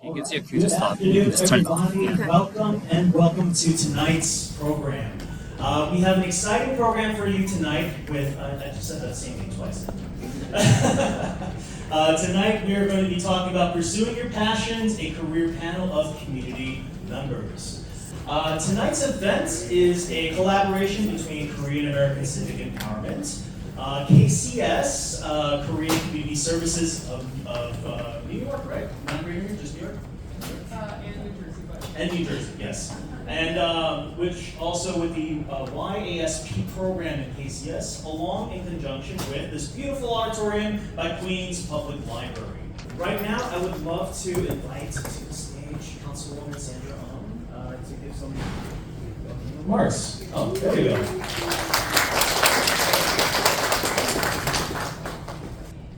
You can see a cue to stop. You can just turn it off. Yeah. Welcome to tonight's program. We have an exciting program for you tonight with, I just said that same thing twice. Tonight we are going to be talking about pursuing your passions, a career panel of community members. Tonight's event is a collaboration between Korean American Civic Empowerment, KCS, Korean Community Services of New York, right? Not Greater New York, just New York? And New Jersey, And New Jersey, yes. And which also with the YASP program in KCS, along in conjunction with this beautiful auditorium by Queens Public Library. Right now, I would love to invite to the stage Councilwoman Sandra to give some remarks. Oh, there we go.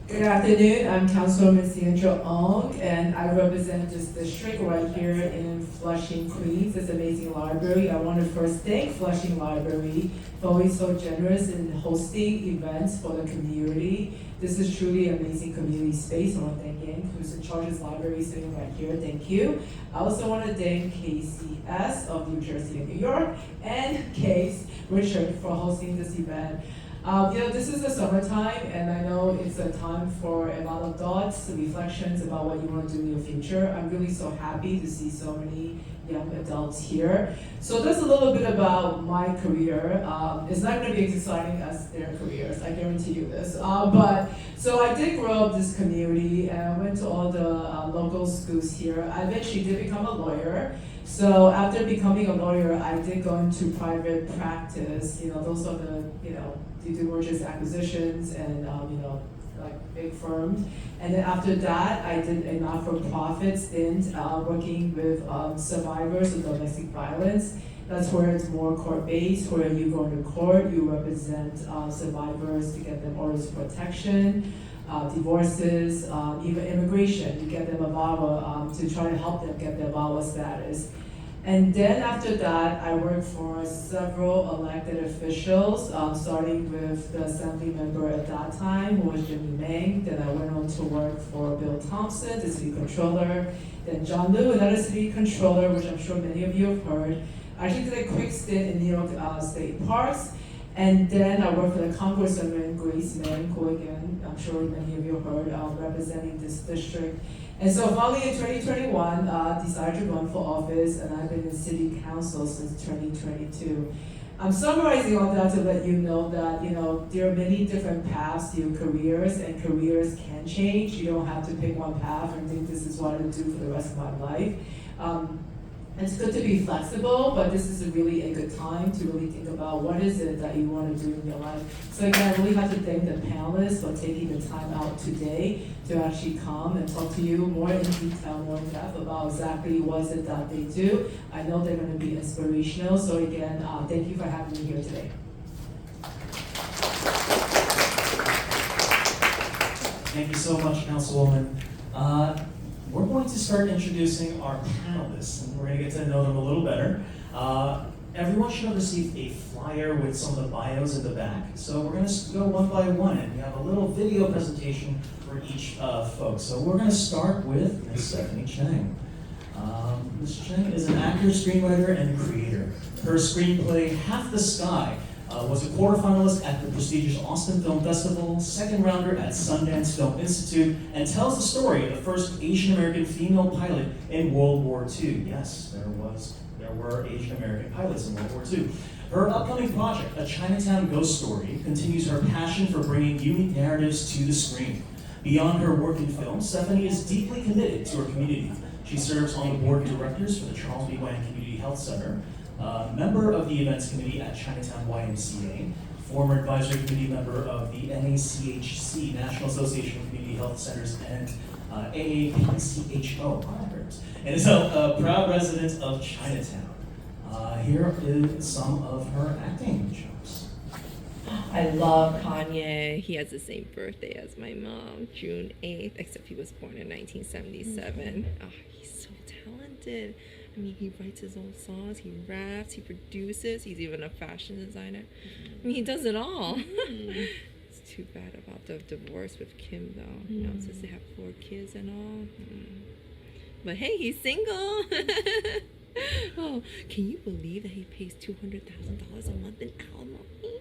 Good afternoon, I'm Councilwoman Sandra Ong, and I represent this district right here in Flushing, Queens, this amazing library. I want to first thank Flushing Library for always so generous in hosting events for the community. This is truly an amazing community space. I want to thank Yang, who's in charge of this library, sitting right here. Thank you. I also want to thank KCS of New Jersey and New York, and KACE, Richard, for hosting this event. This is the summertime, and I know it's a time for a lot of thoughts, reflections about what you want to do in your future. I'm really so happy to see so many young adults here. So that's a little bit about my career. It's not going to be as exciting as their careers, I guarantee you this. So I did grow up this community, and I went to all the local schools here. I eventually did become a lawyer. So after becoming a lawyer, I did go into private practice. Those are the, you do mergers, acquisitions, and like big firms. And then after that, I did a not-for-profit stint working with survivors of domestic violence. That's where it's more court-based, where you go into court, you represent survivors to get them orders of protection, divorces, even immigration. You get them a VAWA to try to help them get their VAWA status. And then after that, I worked for several elected officials, starting with the assembly member at that time, who was Jimmy Mang. Then I went on to work for Bill Thompson, the city controller. Then John Liu, another city controller, which I'm sure many of you have heard. I actually did a quick stint in New York State Parks. And then I worked for the Congresswoman Grace Meng, who again, I'm sure many of you heard, representing this district. And so finally in 2021, decided to run for office, and I've been in city council since 2022. I'm summarizing all that to let you know that, there are many different paths to your careers, and careers can change. You don't have to pick one path and think this is what I do for the rest of my life. It's good to be flexible, but this is really a good time to really think about what is it that you want to do in your life. So again, I really have to thank the panelists for taking the time out today to actually come and talk to you more in detail, more in depth about exactly what is it that they do. I know they're going to be inspirational. So again, thank you for having me here today. Thank you so much, Councilwoman. We're going to start introducing our panelists, and we're going to get to know them a little better. Everyone should have received a flyer with some of the bios in the back. So we're going to go one by one, and we have a little video presentation for each folks. So we're going to start with Ms. Stephanie Chang. Ms. Chang is an actor, screenwriter, and creator. Her screenplay, Half the Sky, was a quarterfinalist at the prestigious Austin Film Festival, second rounder at Sundance Film Institute, and tells the story of the first Asian American female pilot in World War II. Yes, there were Asian American pilots in World War II. Her upcoming project, A Chinatown Ghost Story, continues her passion for bringing unique narratives to the screen. Beyond her work in film, Stephanie is deeply committed to her community. She serves on the board of directors for the Charles B. Wang Community Health Center, member of the events committee at Chinatown YMCA, former advisory committee member of the NACHC, National Association of Community Health Centers, and AAPCHO, and is a proud resident of Chinatown. Here is some of her acting chops. I love Kanye. He has the same birthday as my mom, June 8th, except he was born in 1977. Oh, he's so talented. I mean, he writes his own songs, he raps, he produces, he's even a fashion designer. I mean, he does it all. It's too bad about the divorce with Kim, though. Since they have 4 kids and all. But hey, he's single. Oh, can you believe that he pays $200,000 a month in alimony?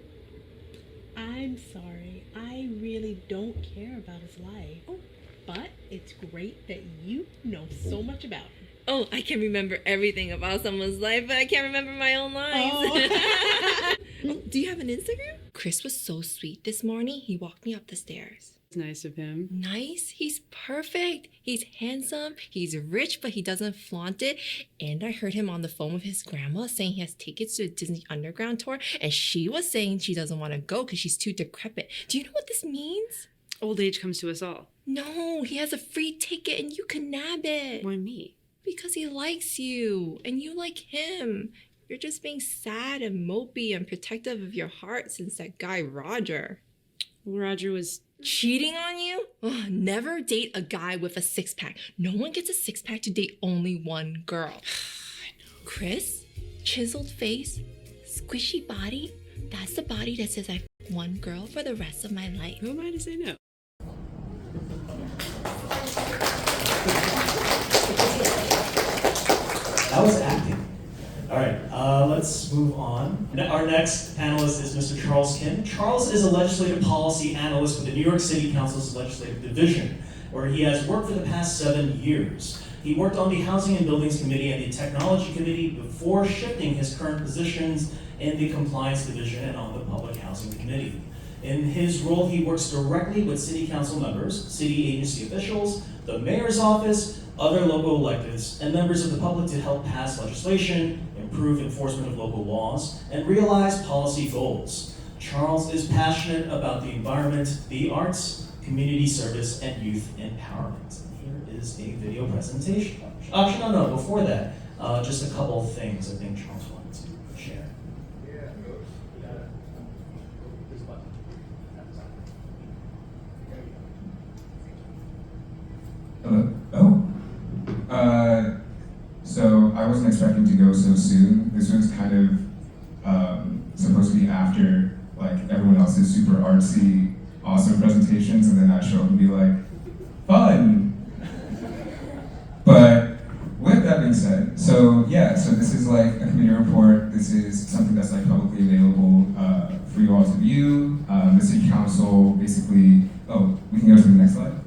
I'm sorry. I really don't care about his life. Oh, but it's great that you know so much about him. Oh, I can remember everything about someone's life, but I can't remember my own lines. Oh. Oh, do you have an Instagram? Chris was so sweet this morning. He walked me up the stairs. It's nice of him. Nice? He's perfect. He's handsome. He's rich, but he doesn't flaunt it. And I heard him on the phone with his grandma saying he has tickets to a Disney Underground tour, and she was saying she doesn't want to go because she's too decrepit. Do you know what this means? Old age comes to us all. No, he has a free ticket and you can nab it. Why me? Because he likes you and you like him. You're just being sad and mopey and protective of your heart since that guy Roger. Roger was... Cheating on you? Ugh, never date a guy with a six-pack. No one gets a six-pack to date only one girl. Chris, chiseled face, squishy body. That's the body that says I f one girl for the rest of my life. Who am I to say no? That was acting. All right, let's move on. Our next panelist is Mr. Charles Kim. Charles is a legislative policy analyst with the New York City Council's Legislative Division, where he has worked for the past 7 years. He worked on the Housing and Buildings Committee and the Technology Committee before shifting his current positions in the Compliance Division and on the Public Housing Committee. In his role, he works directly with City Council members, city agency officials, the Mayor's Office, other local electeds, and members of the public to help pass legislation, improve enforcement of local laws, and realize policy goals. Charles is passionate about the environment, the arts, community service, and youth empowerment. Here is a video presentation. Actually, no, before that, just a couple of things I think Charles wanted to share. Hello? Oh. So I wasn't expecting to go so soon. This was kind of supposed to be after like everyone else's super artsy, awesome presentations, and then I'd show up and be like, fun! But with that being said, so this is like a committee report. This is something that's like publicly available for you all to view. The city council basically, we can go to the next slide.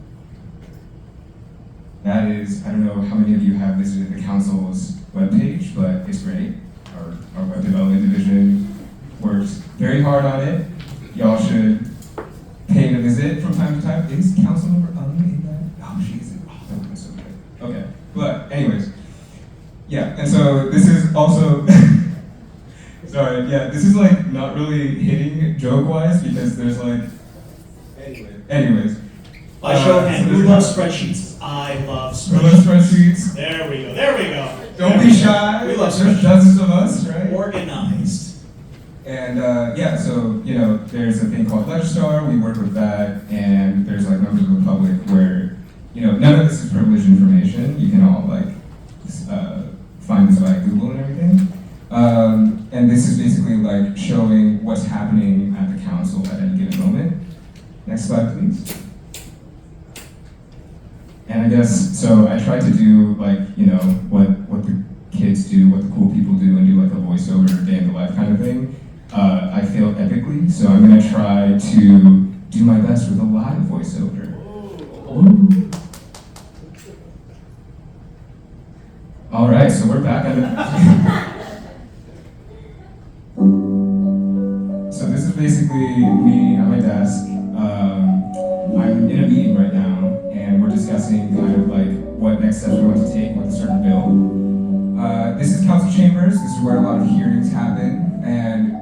That is, I don't know how many of you have visited the council's webpage, but it's great. Our web development division works very hard on it. Y'all should pay it a visit from time to time. Is council member in that? Oh, she isn't. Oh, that would be so good. Okay, but anyways, yeah, and so this is also, sorry, yeah, this is like not really hitting joke-wise because there's like, anyways. By show of hands, who loves spreadsheets? I love spreadsheets. We love spreadsheets. There we go. Don't be shy. We love There's spreadsheets. dozens of us, right? Organized. And so there's a thing called Legistar. We work with that, and there's like members of the public where none of this is privileged information. You can all like find this by Google and everything. And this is basically like showing what's happening at the council at any given moment. Next slide, please. And I guess, so I tried to do like, what the kids do, what the cool people do, and do like a voiceover, day in the life kind of thing. I failed epically, so I'm gonna try to do my best with a live voiceover. Ooh. All right, so we're back at it. So this is basically me at my desk. I'm in a meeting right now, and we're discussing kind of like what next steps we want to take with a certain bill. This is council chambers. This is where a lot of hearings happen, and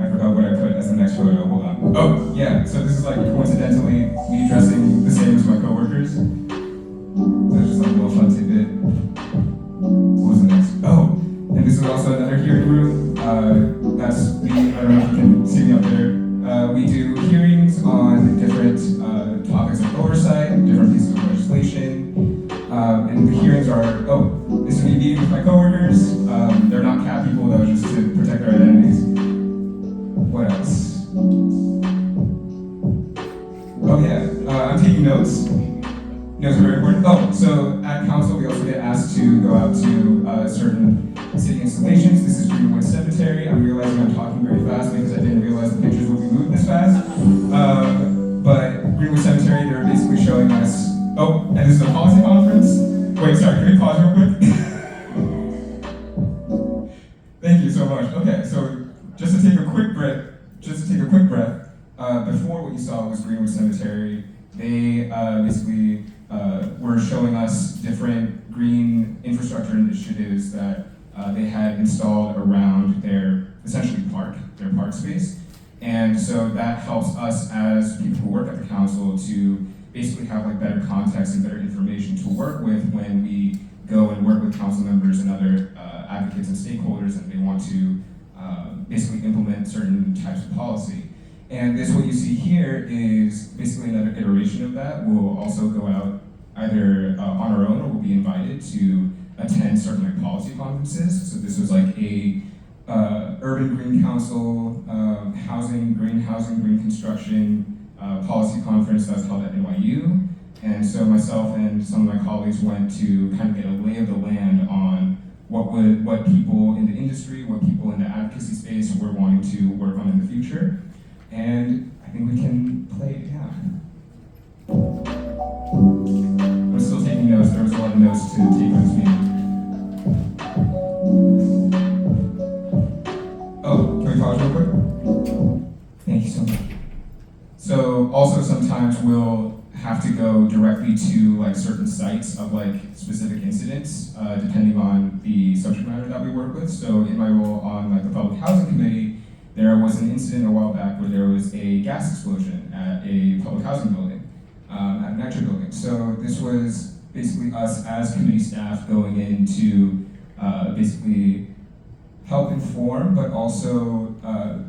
I forgot what I put as the next photo. Hold on. Oh, yeah. So this is like coincidentally me dressing the same as my coworkers. That's just like a little fun tidbit. What was the next? Oh, and this is also another hearing room. That's me. I don't know if you can see me up there. We do hearings on different topics of oversight, different pieces of legislation, and the hearings are, this is me meeting with my coworkers. They're not cat people, that was just to protect their identities. What else? Oh yeah, I'm taking notes. Meals are very important. Oh, so at council we also get asked to go out to certain city installations. This is Greenwood Cemetery. I'm realizing I'm talking very fast because I didn't realize the pictures would be moved this fast. But Greenwood Cemetery, they're basically showing us. Oh, and this is a policy conference. Wait, sorry, can we pause real quick? Thank you so much. Okay, so just to take a quick breath, before what you saw was Greenwood Cemetery, they basically were showing us different green infrastructure initiatives that they had installed around their, essentially their park space. And so that helps us as people who work at the council to basically have like better context and better information to work with when we go and work with council members and other advocates and stakeholders and they want to basically implement certain types of policy. And this, what you see here, is basically another iteration of that. We'll also go out either on our own or we'll be invited to attend certain like policy conferences. So this was like a Urban Green Council, green construction policy conference that was held at NYU. And so myself and some of my colleagues went to kind of get a lay of the land on what people in the industry, what people in the advocacy space were wanting to work on in the future. And I think we can play it down. I'm still taking notes. There was a lot of notes to take on this meeting. Oh, can we pause real quick? Thank you so much. So also sometimes we'll have to go directly to like certain sites of like specific incidents, depending on the subject matter that we work with. So in my role on like the public housing committee, there was an incident a while back where there was a gas explosion at a public housing building, at a Metro building. So this was basically us as committee staff going in to basically help inform, but also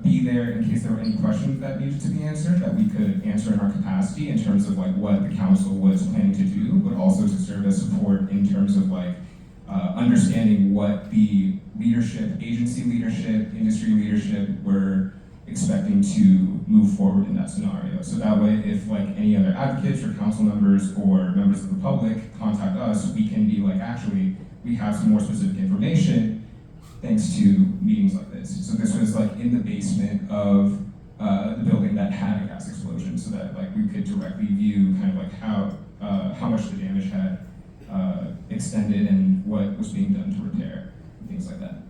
be there in case there were any questions that needed to be answered, that we could answer in our capacity in terms of like what the council was planning to do, but also to serve as support in terms of like understanding what the leadership, agency leadership, industry leadership were expecting to move forward in that scenario. So that way, if like any other advocates or council members or members of the public contact us, we can be like, actually, we have some more specific information thanks to meetings like this. So this was like in the basement of the building that had a gas explosion, so that like we could directly view kind of like how much the damage had extended and what was being done to repair, and things like that.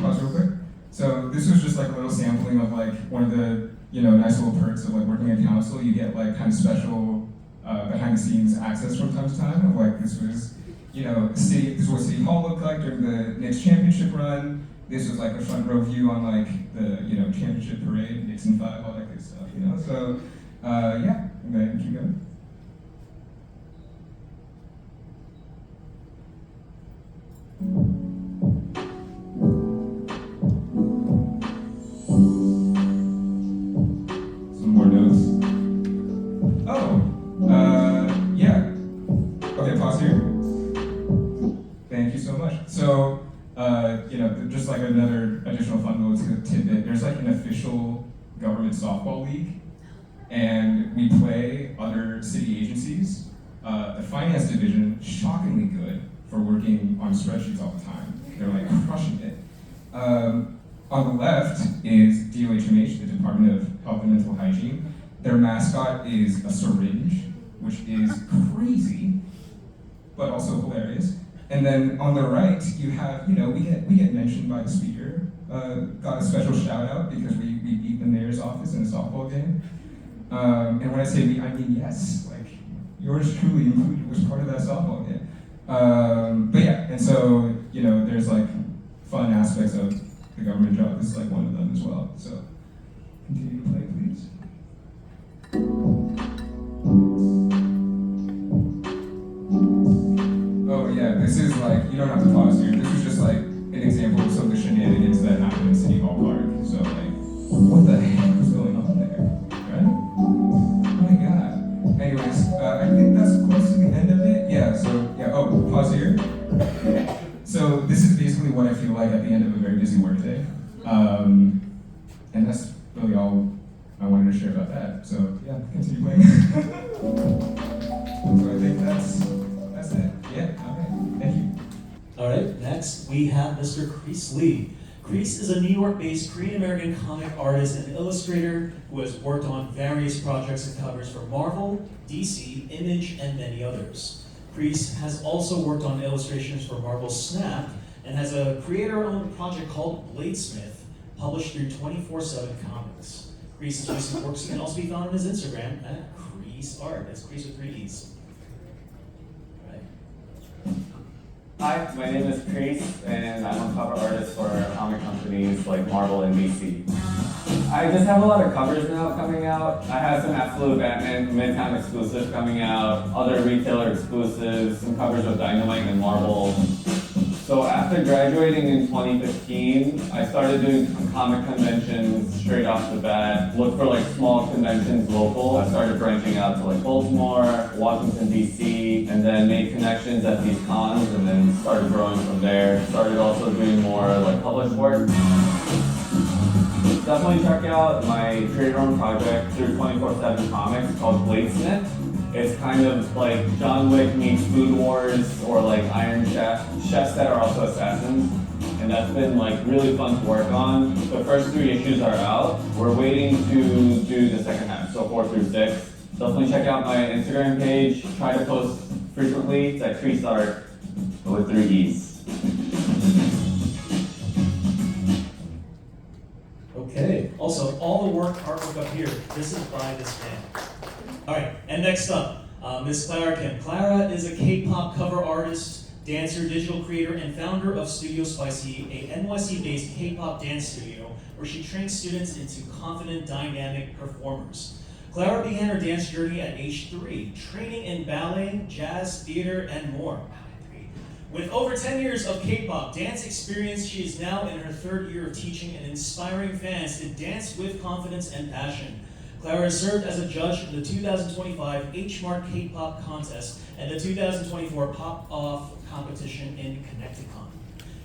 Pause real quick. So this was just like a little sampling of like one of the nice little perks of like working at council. You get like kind of special behind the scenes access from time to time. Of like this was this is what City Hall looked like during the Knicks championship run. This was like a front row view on like the championship parade, Knicks in 5, all that good stuff. So yeah, I'm gonna keep going. Some more notes. Yeah. Okay, pause here. Thank you so much. So, just like another additional fun little tidbit, there's like an official government softball league, and we play other city agencies. The finance division, shockingly good for working on spreadsheets all the time. They're like crushing it. On the left is DOHMH, the Department of Health and Mental Hygiene. Their mascot is a syringe, which is crazy, but also hilarious. And then on the right, you have, we get mentioned by the speaker. Got a special shout out because we beat the mayor's office in a softball game. And when I say we, I mean yes, like yours truly included was part of that softball game. But yeah, and so, there's like fun aspects of the government job. This is like one of them as well. So continue to play, please. Oh yeah, this is like, you don't have to pause here. This is just like an example of some of the shenanigans that happened in City Hall Park. So like, what the heck was going on there, right? Oh my God. Anyways, I think that's close to the end of it. Yeah, so, oh, pause here. So this is basically what I feel like at the end of a very busy workday. And that's really all I wanted to share about that. So yeah, continue playing. So I think that's it. Yeah, all right, thank you. All right, next we have Mr. Kreese Lee. Kreese is a New York-based Korean-American comic artist and illustrator who has worked on various projects and covers for Marvel, DC, Image, and many others. Kreese has also worked on illustrations for Marvel Snap and has a creator-owned project called Bladesmith, published through 24/7 Comics. Kreese's recent works can also be found on his Instagram at Kreese Art. That's Kreese with 3 E's. Hi, my name is Kreese, and I'm a cover artist for comic companies like Marvel and DC. I just have a lot of covers now coming out. I have some Absolute Batman Midtown exclusive coming out, other retailer exclusives, some covers of Dynamite and Marvel. So after graduating in 2015, I started doing comic conventions straight off the bat. Looked for like small conventions local. I started branching out to like Baltimore, Washington DC, and then made connections at these cons and then started growing from there. Started also doing more like published work. Definitely check out my creator-owned project through 24/7 Comics called Bladesmith. It's kind of like John Wick meets Food Wars or like Iron Chef, chefs that are also assassins. And that's been like really fun to work on. The first 3 issues are out. We're waiting to do the second half, so 4 through 6. Definitely check out my Instagram page. Try to post frequently. It's at Kreese Art with 3 E's. Okay, also all the artwork up here, this is by this man. All right, and next up, Miss Clara Kim. Clara is a K-pop cover artist, dancer, digital creator, and founder of Studio Spicy, a NYC-based K-pop dance studio where she trains students into confident, dynamic performers. Clara began her dance journey at age 3, training in ballet, jazz, theater, and more. With over 10 years of K-pop dance experience, she is now in her 3rd year of teaching and inspiring fans to dance with confidence and passion. Clara served as a judge in the 2025 H-Mart K-pop contest and the 2024 Pop-Off competition in Connecticut.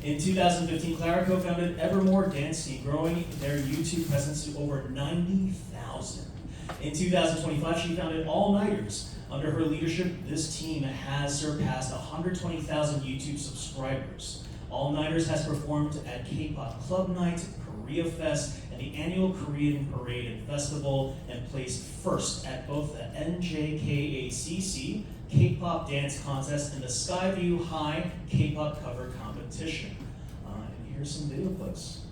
In 2015, Clara co-founded Evermore Dance Team, growing their YouTube presence to over 90,000. In 2025, she founded All Nighters. Under her leadership, this team has surpassed 120,000 YouTube subscribers. All Nighters has performed at K-Pop Club Night, Korea Fest, and the annual Korean Parade and Festival, and placed first at both the NJKACC K-Pop Dance Contest and the Skyview High K-Pop Cover Competition. And here's some video clips.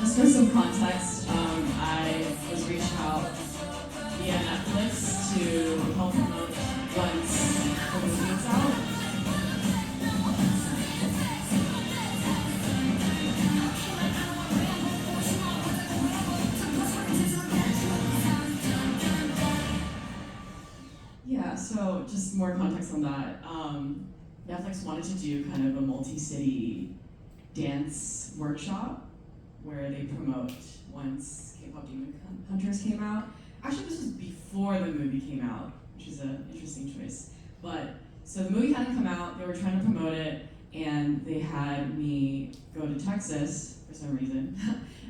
Just for some context, I was reached out via Netflix to help promote once the movie is out. Yeah, so just more context on that. Netflix wanted to do kind of a multi-city dance workshop where they promote once K-Pop Demon Hunters came out. Actually, this was before the movie came out, which is an interesting choice. But, so the movie hadn't come out, they were trying to promote it, and they had me go to Texas, for some reason,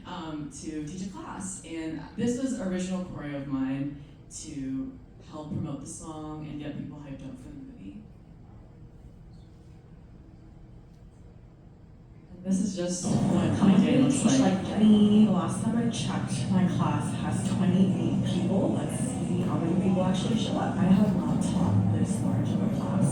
to teach a class. And this was original choreo of mine to help promote the song and get people hyped up for the movie. This is just what my day looks like. The last time I checked, my class has 28 people. Let's see how many people actually show up. I have not taught this large of a class.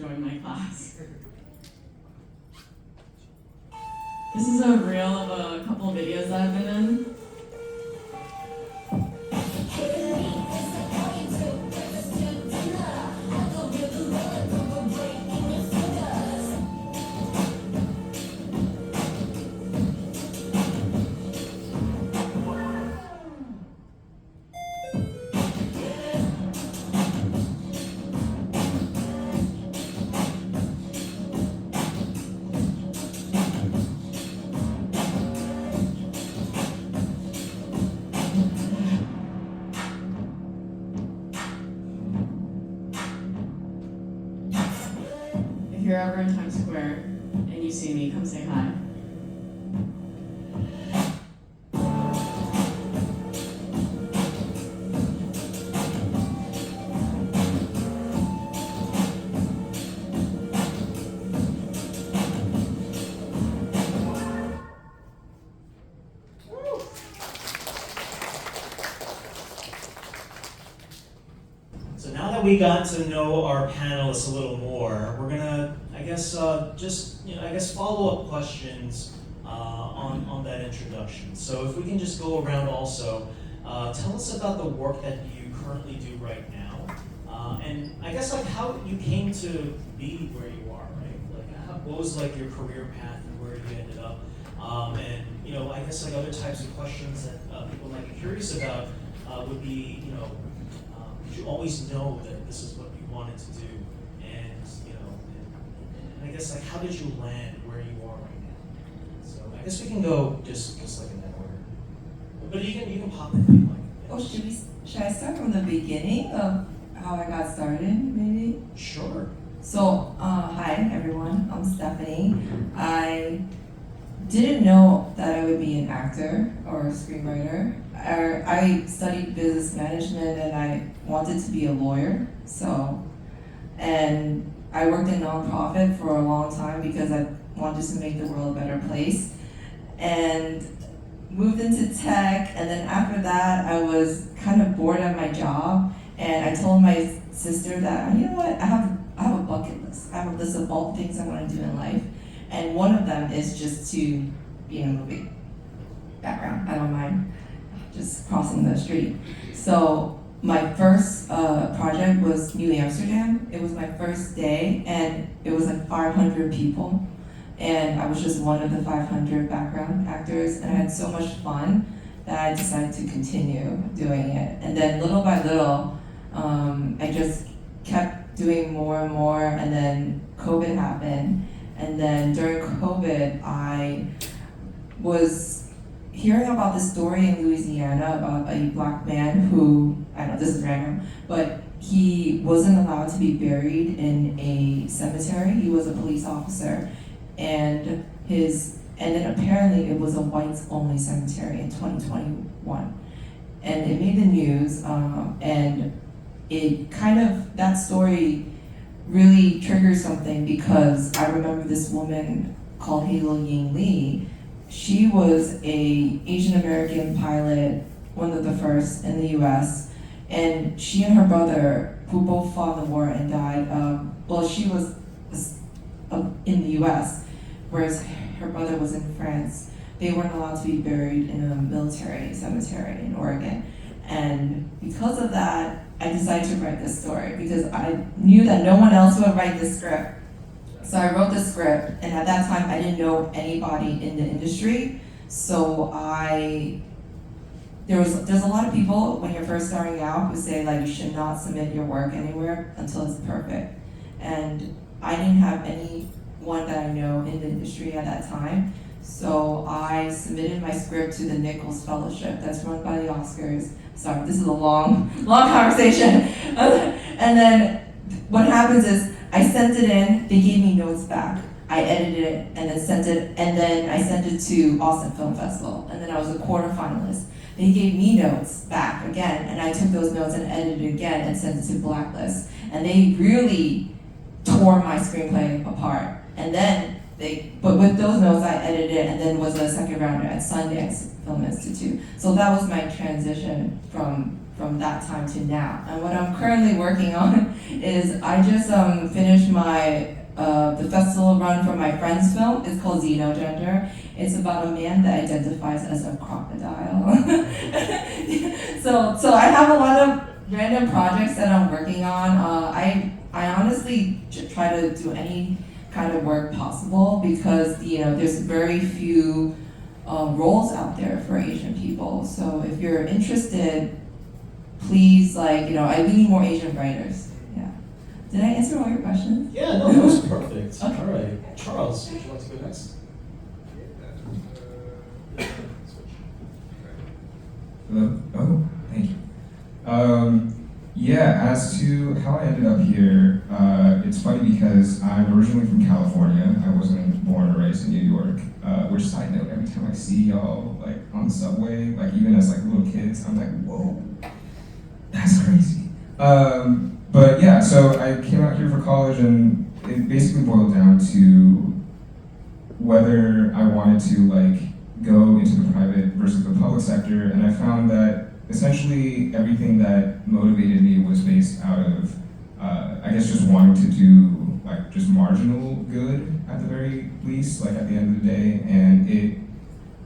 join my class. This is a reel of a couple of videos that I've been in. If you're ever in Times Square and you see me, come say hi. So now that we got to know our panelists a little more, we're gonna, I guess, follow-up questions on that introduction. So if we can just go around also, tell us about the work that you currently do right now, and I guess like how you came to be where you are, right? Like what was like your career path and where you ended up, and I guess like other types of questions that people might be curious about would be, did you always know that this is what you wanted to do? And I guess like how did you land where you are right now? So I guess we can go just like in that order. But you can pop in if you like. Oh, should I start from the beginning of how I got started, maybe? Sure. So, hi everyone, I'm Stephanie. I didn't know that I would be an actor or a screenwriter. I studied business management and I wanted to be a lawyer. And I worked in nonprofit for a long time because I wanted to make the world a better place. And moved into tech, and then after that I was kind of bored at my job, and I told my sister that, you know what, I have a bucket list. I have a list of all the things I want to do in life, and one of them is just to be in a movie. Background, I don't mind just crossing the street. So my first project was New Amsterdam. It was my first day, and it was like 500 people. And I was just one of the 500 background actors, and I had so much fun that I decided to continue doing it. And then little by little, I just kept doing more and more, and then COVID happened. And then during COVID, I was hearing about this story in Louisiana about a black man who, I know this is random, but he wasn't allowed to be buried in a cemetery. He was a police officer. And then apparently it was a whites only cemetery in 2021. And it made the news, and it kind of, that story really triggered something, because I remember this woman called Halo Ying Lee. She was a Asian American pilot, one of the first in the US, and she and her brother, who both fought in the war and died, she was in the US, whereas her brother was in France. They weren't allowed to be buried in a military cemetery in Oregon. And because of that, I decided to write this story, because I knew that no one else would write this script. So I wrote the script, and at that time I didn't know anybody in the industry. So there's a lot of people when you're first starting out who say like you should not submit your work anywhere until it's perfect. And I didn't have anyone that I know in the industry at that time. So I submitted my script to the Nichols Fellowship that's run by the Oscars. Sorry, this is a long conversation. And then what happens is I sent it in, they gave me notes back. I edited it and then sent it, and then I sent it to Austin Film Festival, and then I was a quarterfinalist. They gave me notes back again, and I took those notes and edited it again and sent it to Blacklist. And they really tore my screenplay apart. And then But with those notes, I edited it and then was a second rounder at Sundance Film Institute. So that was my transition from that time to now. And what I'm currently working on is I just finished my the festival run for my friend's film. It's called Xenogender. It's about a man that identifies as a crocodile. So I have a lot of random projects that I'm working on. I honestly try to do any kind of work possible because there's very few roles out there for Asian people. So if you're interested, please I need more Asian writers. Yeah. Did I answer all your questions? Yeah, no, that was perfect. Okay. All right, Charles, would you like to go next? Hello? Oh, thank you. Yeah, as to how I ended up here, it's funny because I'm originally from California. I wasn't born or raised in New York. Which, side note, every time I see y'all on the subway, even as little kids, I'm like, whoa, that's crazy. But yeah, so I came out here for college, and it basically boiled down to whether I wanted to go into the private versus the public sector, and I found that essentially everything that motivated me was based out of, I guess, just wanting to do just marginal good at the very least, at the end of the day, and it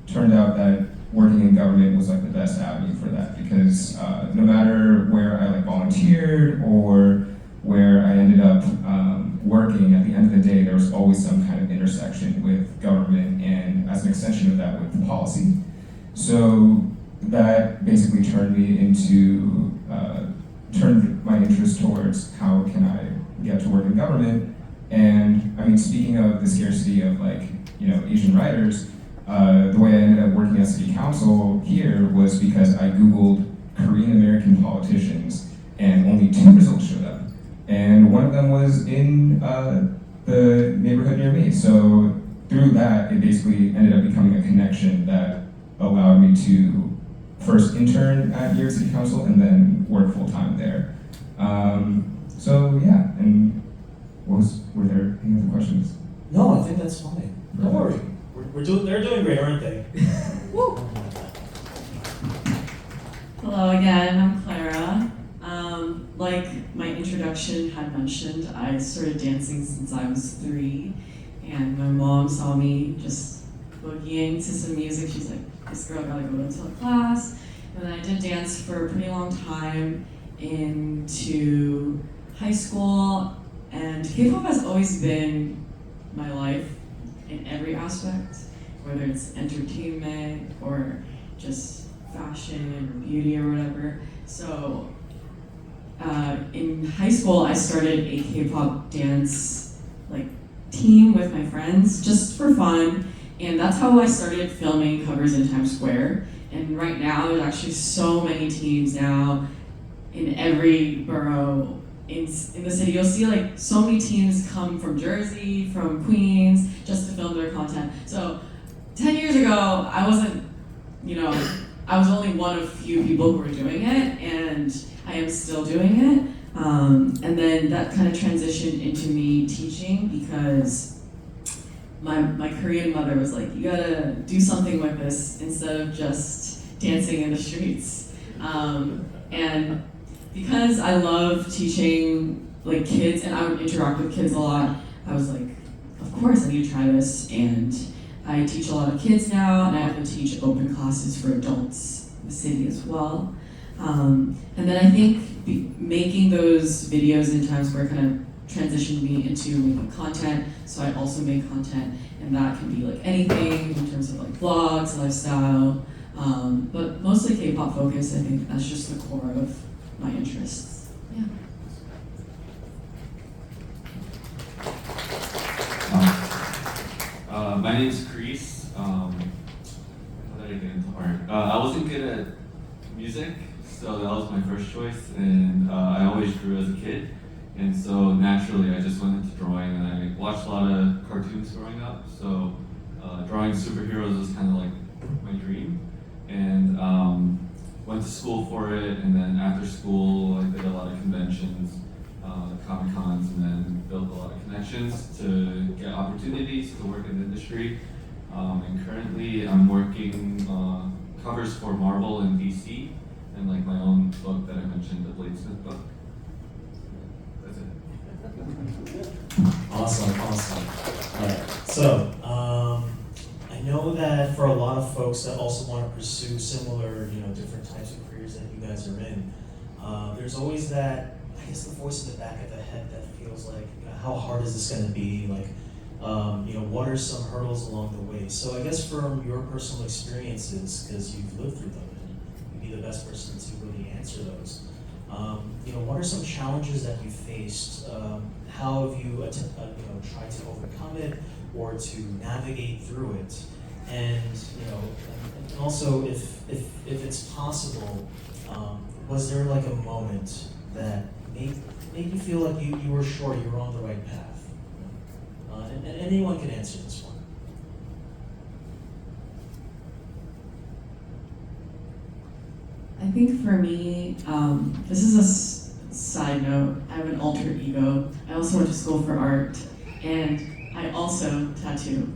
turned out that working in government was the best avenue for that because no matter where I volunteered or where I ended up working, at the end of the day, there was always some kind of intersection with government and as an extension of that with policy. So that basically turned me into, turned my interest towards how can I get to work in government. And I mean, speaking of the scarcity of Asian writers, the way I ended up working at city council here was because I Googled Korean American politicians and only 2 results showed up. And one of them was in the neighborhood near me. So through that, it basically ended up becoming a connection that allowed me to first intern at New York City Council and then work full time there. So yeah, and were there any other questions? No, I think that's fine. Don't worry. They're doing great, aren't they? Woo! Hello again, I'm Clara. Like my introduction had mentioned, I started dancing since I was 3, and my mom saw me just boogieing to some music. She's like, this girl gotta go into a class. And then I did dance for a pretty long time into high school, and K-pop has always been my life in every aspect, whether it's entertainment or just fashion or beauty or whatever. So in high school, I started a K-pop dance team with my friends just for fun, and that's how I started filming covers in Times Square. And right now, there's actually so many teams now in every borough in the city. You'll see so many teams come from Jersey, from Queens, just to film their content. So 10 years ago, I wasn't, I was only one of few people who were doing it, and I am still doing it. And then that kind of transitioned into me teaching because my Korean mother was like, you gotta do something with this instead of just dancing in the streets. And because I love teaching kids and I would interact with kids a lot, I was like, of course I need to try this. And I teach a lot of kids now, and I have to teach open classes for adults in the city as well. And then I think making those videos in Times Square kind of transitioned me into making content. So I also make content, and that can be anything in terms of vlogs, lifestyle, but mostly K-pop focused. I think that's just the core of my interests. Yeah. My name's Chris. How did I get into art? I wasn't good at music, so that was my first choice, and I always drew as a kid, and so naturally I just went into drawing, and I watched a lot of cartoons growing up, so drawing superheroes was kind of my dream, and went to school for it, and then after school I did a lot of conventions, Comic Cons, and then built a lot of connections to get opportunities to work in the industry. And currently I'm working covers for Marvel and DC, and like my own book that I mentioned, the Bladesmith book. That's it. Awesome. All right. So, I know that for a lot of folks that also want to pursue similar, different types of careers that you guys are in, there's always that, I guess, the voice in the back of the head that feels like, how hard is this going to be? Like, what are some hurdles along the way? So I guess from your personal experiences, because you've lived through them, and you'd be the best person to really answer those. What are some challenges that you faced? How have you tried to overcome it or to navigate through it? And and also, if it's possible, was there like a moment that made you feel like you were sure you were on the right path? And anyone can answer this one. I think for me, this is a side note. I have an alter ego. I also went to school for art, and I also tattoo.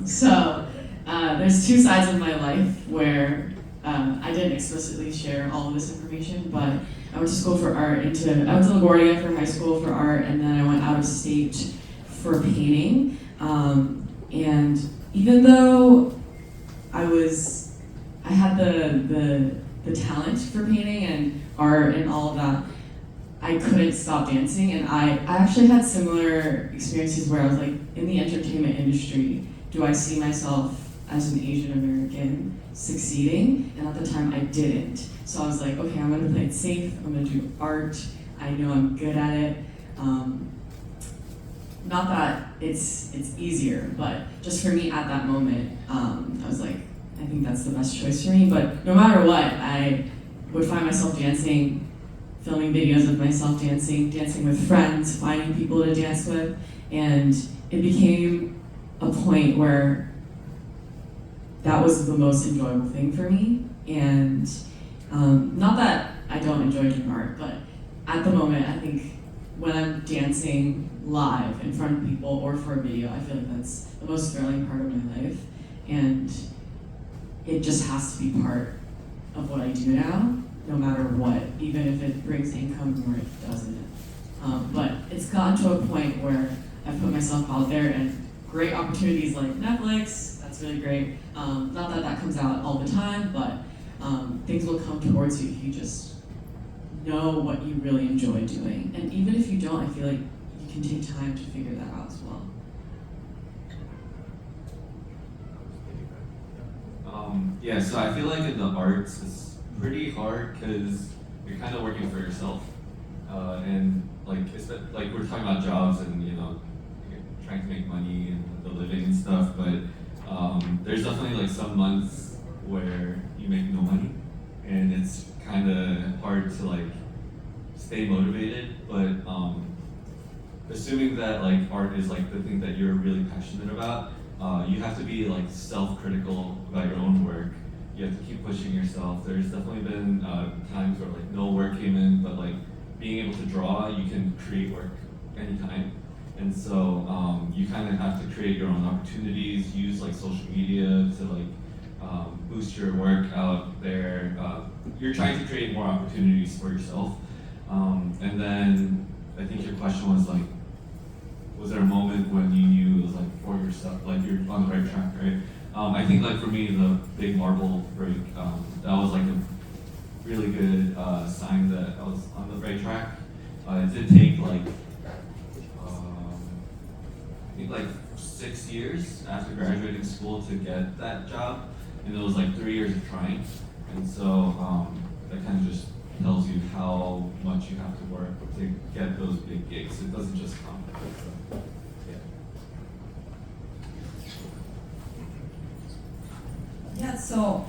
So there's two sides of my life where I didn't explicitly share all of this information, but I went to school for art. I went to LaGuardia for high school for art, and then I went out of state for painting. And even though I had the talent for painting and art and all of that, I couldn't stop dancing. And I actually had similar experiences where I was like, in the entertainment industry, do I see myself as an Asian American succeeding? And at the time I didn't. So I was like, okay, I'm gonna play it safe, I'm gonna do art, I know I'm good at it. Not that it's easier, but just for me at that moment, I was like, I think that's the best choice for me. But no matter what, I would find myself dancing, filming videos of myself dancing with friends, finding people to dance with, and it became a point where that was the most enjoyable thing for me. And not that I don't enjoy doing art, but at the moment, I think when I'm dancing live in front of people or for a video, I feel like that's the most thrilling part of my life. And it just has to be part of what I do now, no matter what, even if it brings income or it doesn't. But it's gotten to a point where I've put myself out there, and great opportunities like Netflix, that's really great. Not that that comes out all the time, but things will come towards you if you just know what you really enjoy doing. And even if you don't, I feel like you can take time to figure that out as well. Yeah, so I feel like in the arts, it's pretty hard because you're kind of working for yourself. And like we're talking about jobs and, you're trying to make money and the living and stuff, but there's definitely like some months where you make no money and it's kind of hard to like stay motivated, but assuming that like art is like the thing that you're really passionate about, you have to be like self-critical about your own work. You have to keep pushing yourself. There's definitely been times where like no work came in, but like being able to draw, you can create work anytime. And so you kind of have to create your own opportunities, use like social media to like boost your work out there. You're trying to create more opportunities for yourself. And then I think your question was like, was there a moment when you knew it was like for yourself, like you're on the right track, right? I think like for me, the big marble break, that was like a really good sign that I was on the right track. It did take like, I think like 6 years after graduating school to get that job, and it was like 3 years of trying. And so that kind of just tells you how much you have to work to get those big gigs. It doesn't just come. So, Yeah, so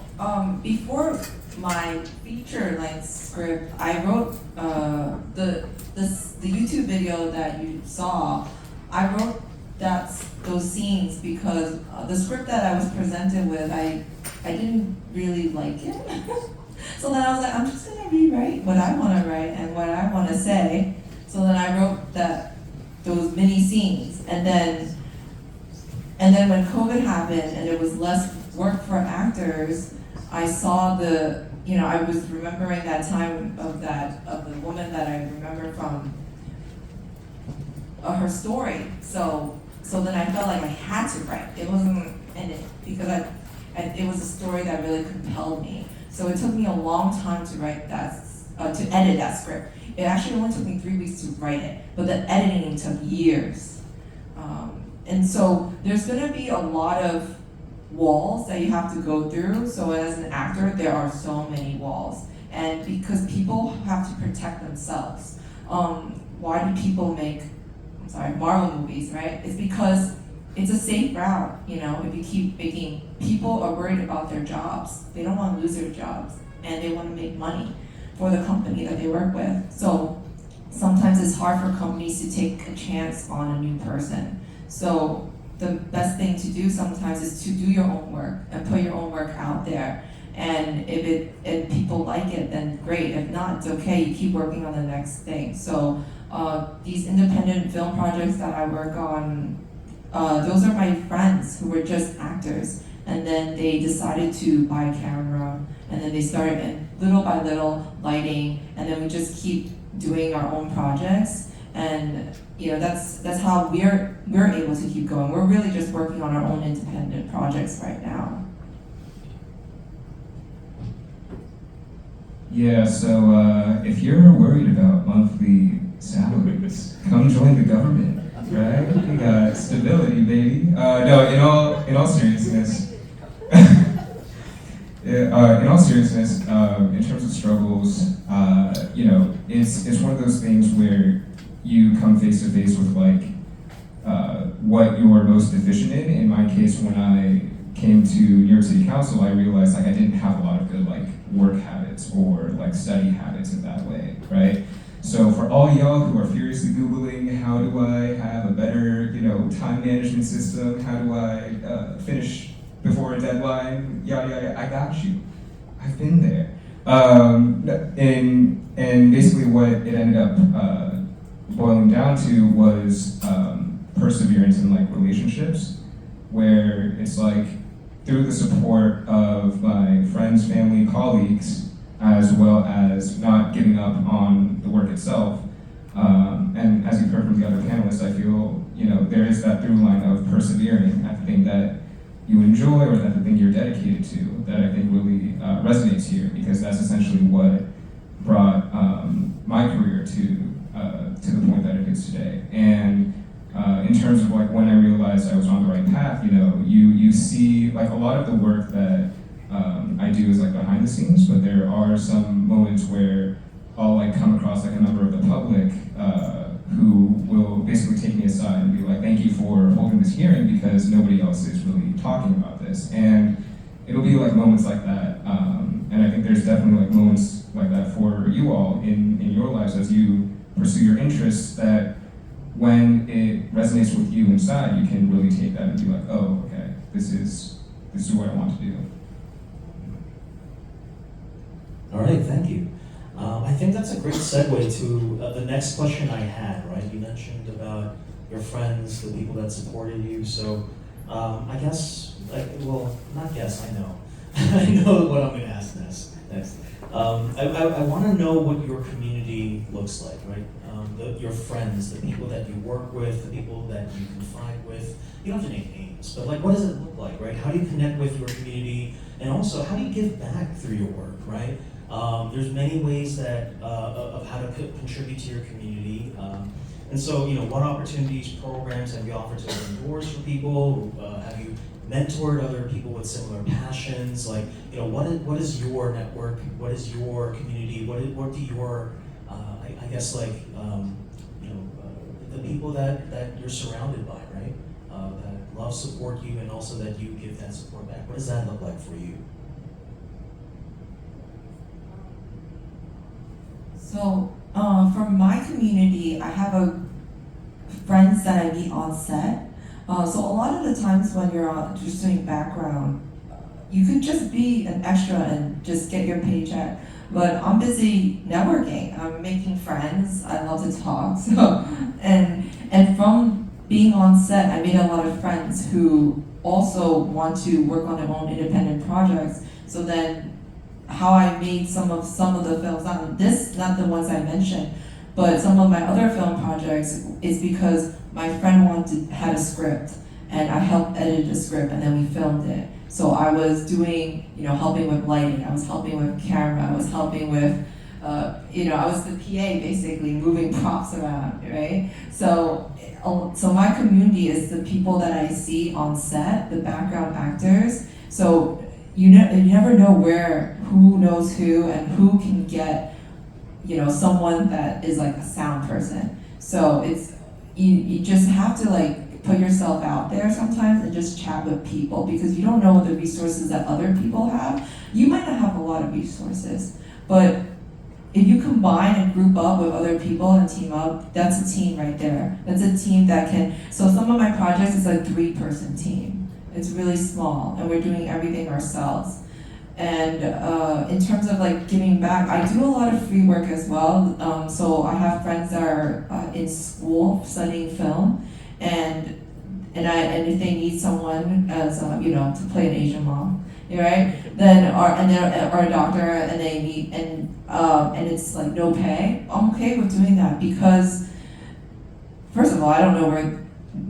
before my feature-length script, I wrote the YouTube video that you saw. I wrote those scenes because the script that I was presented with, I didn't really like it. So then I was like, I'm just gonna rewrite what I want to write and what I want to say. So So then I wrote those mini scenes, and then when COVID happened and there was less work for actors, I saw I was remembering that time of the woman that I remember from her story. So then I felt like I had to write. It wasn't because it was a story that really compelled me. So it took me a long time to write to edit that script. It actually only took me 3 weeks to write it, but the editing took years. And so there's gonna be a lot of walls that you have to go through. So as an actor, there are so many walls. And because people have to protect themselves. Why do people make, Marvel movies, right? It's because it's a safe route, if you keep making, people are worried about their jobs. They don't want to lose their jobs, and they want to make money for the company that they work with. So sometimes it's hard for companies to take a chance on a new person. So the best thing to do sometimes is to do your own work and put your own work out there. And if people like it, then great. If not, it's okay. You keep working on the next thing. So these independent film projects that I work on, those are my friends who were just actors, and then they decided to buy a camera, and then they started, and little by little, lighting, and then we just keep doing our own projects, and that's how we're able to keep going. We're really just working on our own independent projects right now. Yeah, so if you're worried about monthly salaries, come join the government. Right? We got stability, baby. No, in all seriousness, in terms of struggles, it's one of those things where you come face to face with what you're most deficient in. In my case, when I came to New York City Council, I realized I didn't have a lot of good work habits or study habits in that way, right? So for all y'all who are furiously Googling, how do I have a better, time management system? How do I finish before a deadline? Yada, yada, I got you. I've been there. And basically what it ended up boiling down to was perseverance in relationships, where it's through the support of my friends, family, colleagues, as well as not giving up on the work itself. And as you've heard from the other panelists, I feel there is that through line of persevering at the thing that you enjoy or that the thing you're dedicated to that I think really resonates here, because that's essentially what brought my career to the point that it is today. And in terms of when I realized I was on the right path, you see a lot of the work that I do is behind the scenes, but there are some moments where I'll come across a member of the public who will basically take me aside and be like, thank you for holding this hearing because nobody else is really talking about this. And it'll be moments like that. And I think there's definitely moments like that for you all in your lives as you pursue your interests, that when it resonates with you inside, you can really take that and be like, oh, okay, this is what I want to do. All right, thank you. I think that's a great segue to the next question I had, right? You mentioned about your friends, the people that supported you. So I guess, not guess, I know. I know what I'm going to ask next. I want to know what your community looks like, right? Your friends, the people that you work with, the people that you confide with. You don't have to name names, but what does it look like, right? How do you connect with your community? And also, how do you give back through your work, right? There's many ways that of how to contribute to your community. And so, what opportunities, programs have you offered to open doors for people? Have you mentored other people with similar passions? What is your network? What is your community? What do your, the people that you're surrounded by, right? That love, support you, and also that you give that support back. What does that look like for you? So from my community, I have friends that I meet on set. So a lot of the times when you're just doing background, you could just be an extra and just get your paycheck. But I'm busy networking. I'm making friends. I love to talk. So, and from being on set, I made a lot of friends who also want to work on their own independent projects. So then, how I made some of the films, not the ones I mentioned, but some of my other film projects is because my friend had a script, and I helped edit the script, and then we filmed it. So I was doing, helping with lighting, I was helping with camera, I was helping with, I was the PA basically, moving props around, right? So my community is the people that I see on set, the background actors. So you never know who knows who, and who can get, someone that is like a sound person. So you just have to put yourself out there sometimes and just chat with people, because you don't know the resources that other people have. You might not have a lot of resources, but if you combine and group up with other people and team up, that's a team right there. That's a team that can, so some of my projects is a 3-person team. It's really small, and we're doing everything ourselves. And in terms of giving back, I do a lot of free work as well. So I have friends that are in school studying film, and if they need someone as to play an Asian mom, right? Then or a doctor, and they need and it's no pay. I'm okay with doing that, because first of all, I don't know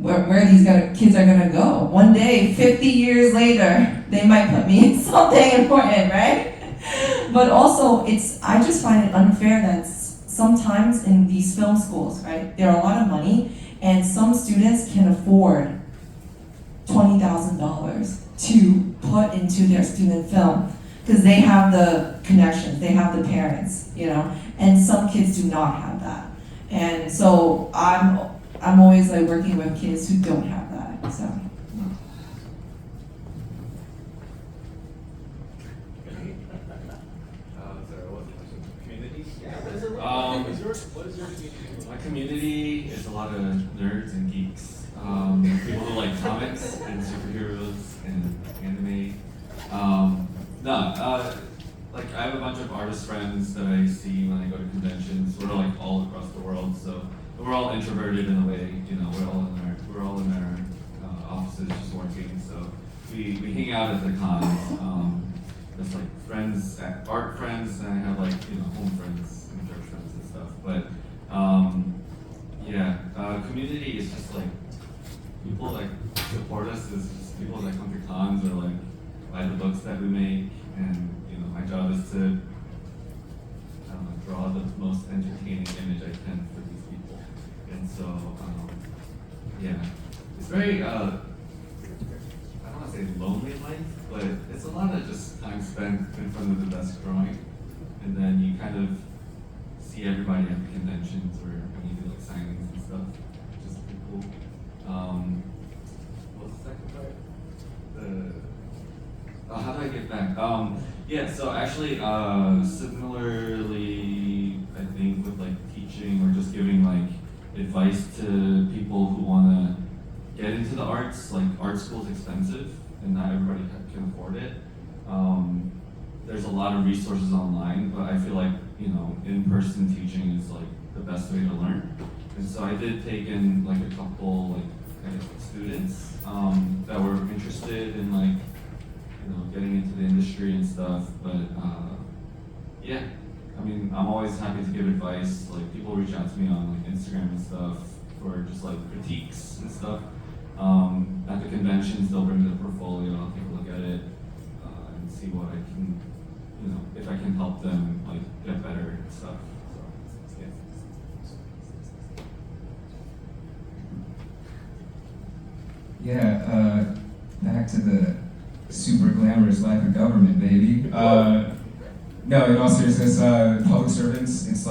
where these kids are gonna go. One day, 50 years later, they might put me in something important, right? But also, I just find it unfair that sometimes in these film schools, right, there are a lot of money, and some students can afford $20,000 to put into their student film, because they have the connections, they have the parents, and some kids do not have that. And so I'm always working with kids who don't have that. So. What is your community? My community is a lot of nerds and geeks. People who like comics and superheroes and anime. I have a bunch of artist friends that I see when I go to conventions. We're all across the world, so we're all introverted in a way. We're all in our offices just working. So we hang out at the cons. There's friends, art friends, and I have home friends and church friends and stuff. But community is just people support us. Is just people that come to cons or buy the books that we make, and my job is to draw the most entertaining image I can for these people. And so it's very I don't want to say lonely life, but it's a lot of just time spent in front of the desk drawing, and then you kind of see everybody at the conventions or when you do signings and stuff, which is pretty cool. What's the second part? How do I get back? So actually, similarly, I think with teaching or just giving advice to people who want to get into the arts. Art school is expensive, and not everybody can afford it. There's a lot of resources online, but I feel in-person teaching is the best way to learn. And so I did take in a couple students that were interested in getting into the industry and stuff. But I'm always happy to give advice. People reach out to me on Instagram and stuff for just critiques and stuff. At the conventions, they'll bring their portfolio. I'll take a look at it and see what I can, if I can help them get better and stuff. So yeah. Yeah, back to the super glamorous life of government, baby. No, in all seriousness, public servants, it's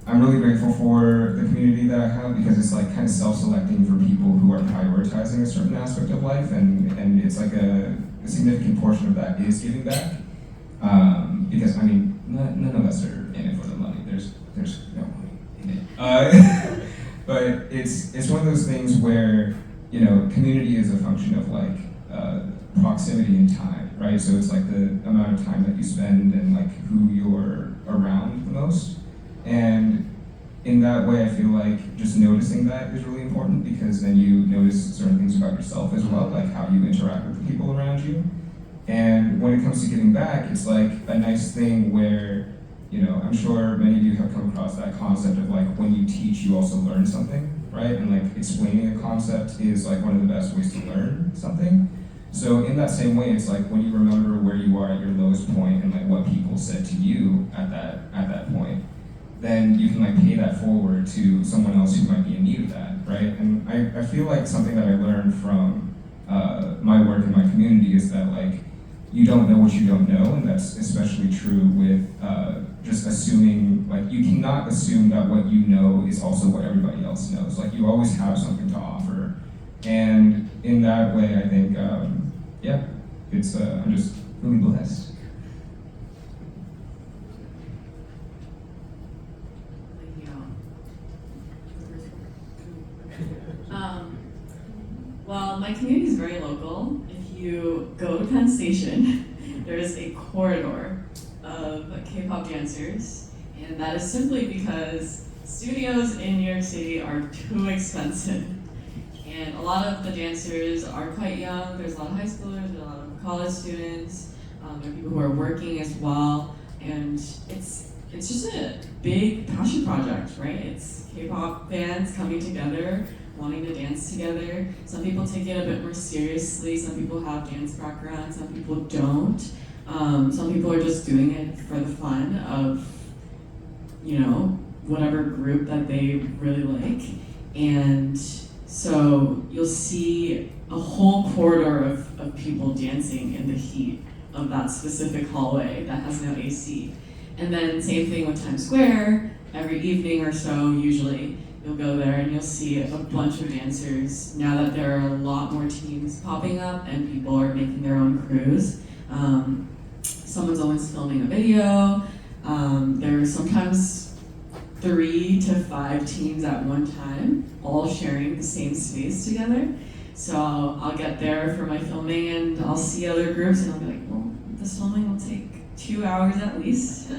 I'm really grateful for the community that I have, because it's kind of self-selecting for people who are prioritizing a certain aspect of life, and it's a significant portion of that is giving back. Because none of us are in it for the money. There's no money in it. But it's one of those things where community is a function of proximity and time, right? So it's like the amount of time that you spend and like who you're around the most. And in that way, I feel like just noticing that is really important, because then you notice certain things about yourself as well, like how you interact with the people around you. And when it comes to giving back, it's like a nice thing where, you know, I'm sure many of you have come across that concept of like when you teach, you also learn something, right? And like explaining a concept is like one of the best ways to learn something. So in that same way, it's like when you remember where you are at your lowest point and like what people said to you at that point, then you can like pay that forward to someone else who might be in need of that, right? And I feel like something that I learned from my work in my community is that like you don't know what you don't know, and that's especially true with just assuming, like you cannot assume that what you know is also what everybody else knows. Like you always have something to offer, and in that way, I think, yeah, it's I'm just really blessed. Well, my community is very local. If you go to Penn Station, there is a corridor of K-pop dancers, and that is simply because studios in New York City are too expensive. And a lot of the dancers are quite young. There's a lot of high schoolers, there's a lot of college students, there are people who are working as well, and it's just a big passion project, right? It's K-pop fans coming together, wanting to dance together. Some people take it a bit more seriously. Some people have dance backgrounds, some people don't. Some people are just doing it for the fun of, you know, whatever group that they really like. And so you'll see a whole corridor of people dancing in the heat of that specific hallway that has no AC. And then same thing with Times Square. Every evening or so, usually, you'll go there and you'll see a bunch of dancers. Now that there are a lot more teams popping up and people are making their own crews, someone's always filming a video. There's sometimes 3 to 5 teams at one time, all sharing the same space together. So I'll get there for my filming and I'll see other groups and I'll be like, well, this filming will take 2 hours at least.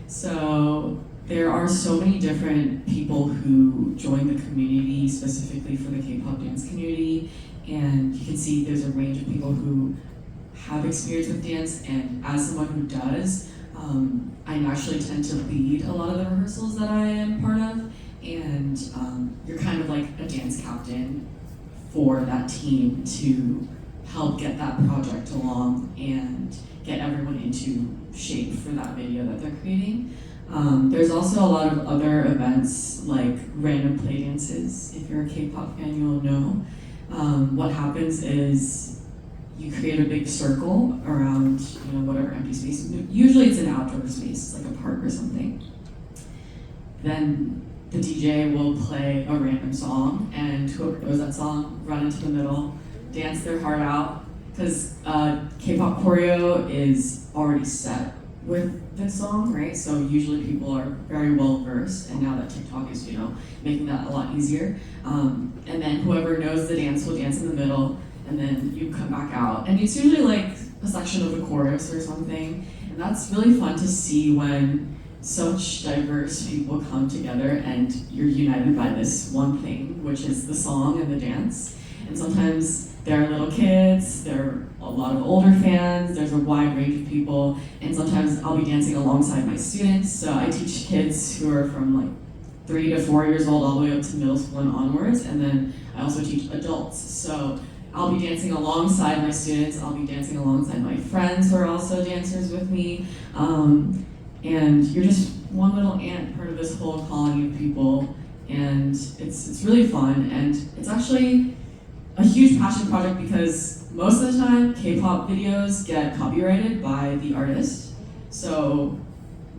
So there are so many different people who join the community specifically for the K-pop dance community, and you can see there's a range of people who have experience with dance, and as someone who does, I actually tend to lead a lot of the rehearsals that I am part of, and you're kind of like a dance captain for that team to help get that project along and get everyone into shape for that video that they're creating. There's also a lot of other events like random play dances. If you're a K-pop fan, you'll know. What happens is you create a big circle around, you know, whatever empty space. Usually it's an outdoor space, like a park or something. Then the DJ will play a random song, and whoever knows that song, run into the middle, dance their heart out, because K-pop choreo is already set with this song, right? So usually people are very well versed, and now that TikTok is, you know, making that a lot easier. And then whoever knows the dance will dance in the middle, and then you come back out. And it's usually like a section of the chorus or something, and that's really fun to see when such diverse people come together and you're united by this one thing, which is the song and the dance. And sometimes there are little kids, there are a lot of older fans, there's a wide range of people, and sometimes I'll be dancing alongside my students. So I teach kids who are from like 3 to 4 years old all the way up to middle school and onwards, and then I also teach adults. So I'll be dancing alongside my students, I'll be dancing alongside my friends who are also dancers with me, and you're just one little ant, part of this whole colony of people, and it's really fun, and it's actually a huge passion project because most of the time K-pop videos get copyrighted by the artist. So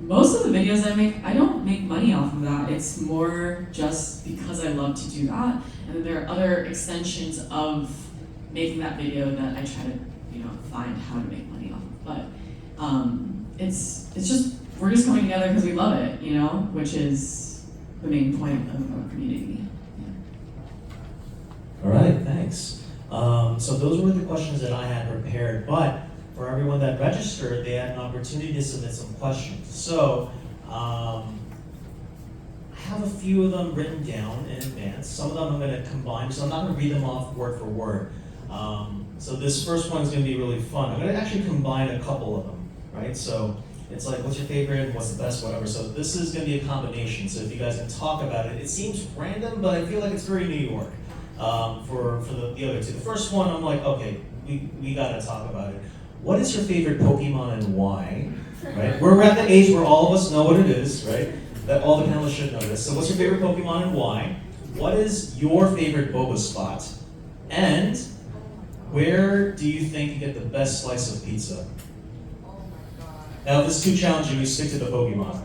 most of the videos I make, I don't make money off of that. It's more just because I love to do that. And then there are other extensions of making that video that I try to, you know, find how to make money off of. But it's just, we're just coming together because we love it, you know, which is the main point of our community. All right, thanks. So those were the questions that I had prepared, but for everyone that registered, they had an opportunity to submit some questions. So I have a few of them written down in advance. Some of them I'm going to combine, so I'm not going to read them off word for word. So this first one is going to be really fun. I'm going to actually combine a couple of them, right? So it's like, what's your favorite, what's the best, whatever. So this is going to be a combination. So if you guys can talk about it, it seems random, but I feel like it's very New York for the other two. The first one, I'm like, okay, we got to talk about it. What is your favorite Pokemon and why? Right? We're at the age where all of us know what it is, right? That all the panelists should know this. So what's your favorite Pokemon and why? What is your favorite boba spot? And where do you think you get the best slice of pizza? Now, if it's too challenging, you stick to the Pokemon.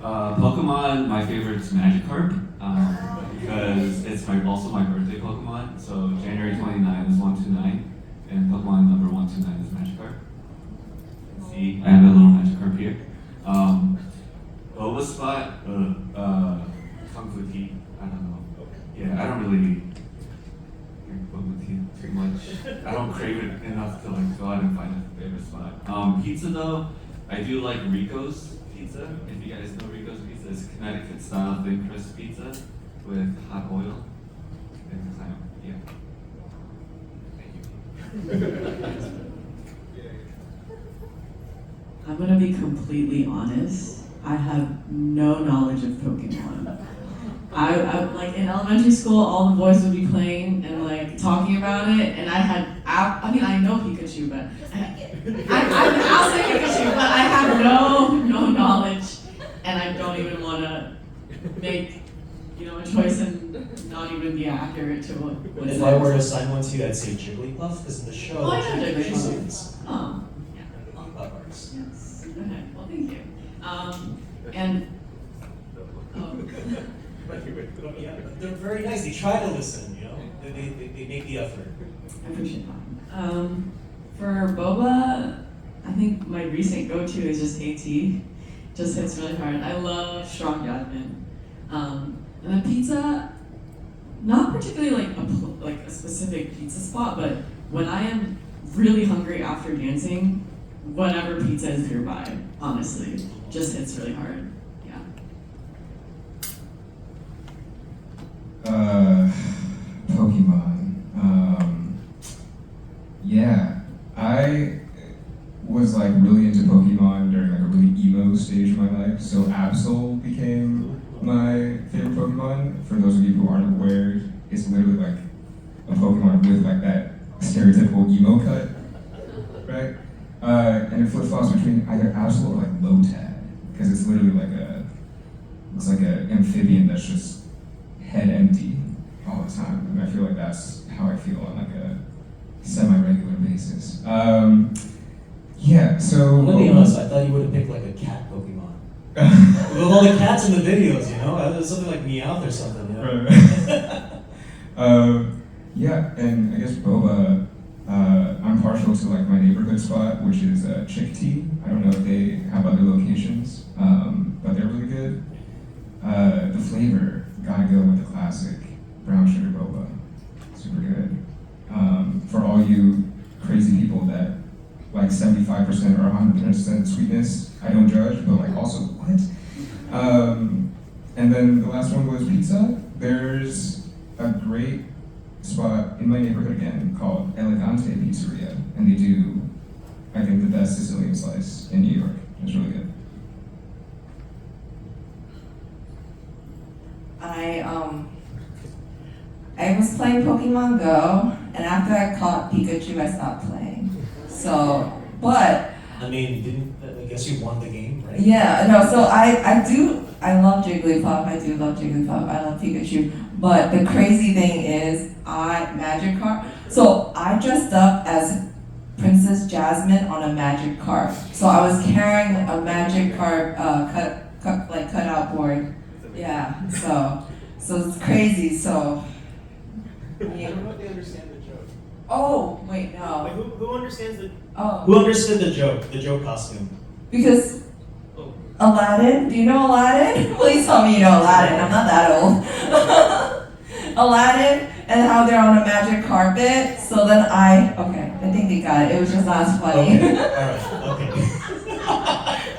Pokemon, my favorite is Magikarp, because it's also my birthday Pokemon. So January 29 is 129, and Pokemon number 129 is Magikarp. See, I have a little Magikarp here. Boba spot, Kung Fu tea. I don't know. Yeah, I don't really drink boba tea too much. I don't crave it enough to like go out and find a favorite spot. Pizza though, I do like Rico's pizza. If you guys know Rico's pizza, it's Connecticut style thin crust pizza with hot oil and clam. Yeah. Thank you. I'm gonna be completely honest. I have no knowledge of Pokemon. I like in elementary school, all the boys would be playing and like talking about it, and I know Pikachu, but I'll say Pikachu, but I have no knowledge, and I don't even want to make a choice and not even be accurate to what. If I were to assign one to you, I'd say Jigglypuff, because in the show, Oh, I know Jigglypuff. is Yes. Okay. Well, thank you. And yeah, they're very nice. They try to listen. They make the effort. I appreciate that. For boba, I think my recent go-to is just AT. Just hits really hard. I love strong jasmine. And then pizza, not particularly like a specific pizza spot, but when I am really hungry after dancing, whatever pizza is nearby, honestly, just hits really hard. Yeah. Pokemon. Yeah, I was like really into Pokemon during like a really emo stage of my life. So Absol became my favorite Pokemon. For those of you who aren't aware, it's literally like a Pokemon with like that stereotypical emo cut, right? And it flip-flops between either Absol or like Lotad, because it's literally looks like an amphibian that's just head empty all the time. And I feel like that's how I feel on like a semi-regular basis. Yeah, so... I'm gonna be honest, I thought you would have picked like a cat Pokemon. With all the cats in the videos, something like Meowth or something, Right. Yeah, and I guess boba, I'm partial to like my neighborhood spot, which is Chick-Tea. I don't know if they have other locations, but they're really good. The flavor, gotta go with the classic brown sugar boba. Super good. For all you crazy people that like 75% or 100% sweetness, I don't judge, but like also what? And then the last one was pizza. There's a great spot in my neighborhood again called Elegante Pizzeria, and they do, I think, the best Sicilian slice in New York. It's really good. I was playing Pokemon Go, and after I caught Pikachu, I stopped playing. So, but I guess you won the game, right? yeah, no. So I love Jigglypuff. I do love Jigglypuff. I love Pikachu. But the crazy thing is, Magikarp. So I dressed up as Princess Jasmine on a Magikarp. So I was carrying a Magikarp cut out board. Yeah. So it's crazy. So. I don't know if they understand the joke. Oh wait, no. Wait, who understands the? Oh. Who understood the joke? The joke costume. Because Aladdin. Do you know Aladdin? Please tell me you know Aladdin. I'm not that old. Aladdin, and how they're on a magic carpet. So then I think they got it. It was just not as funny. Okay, all right, okay.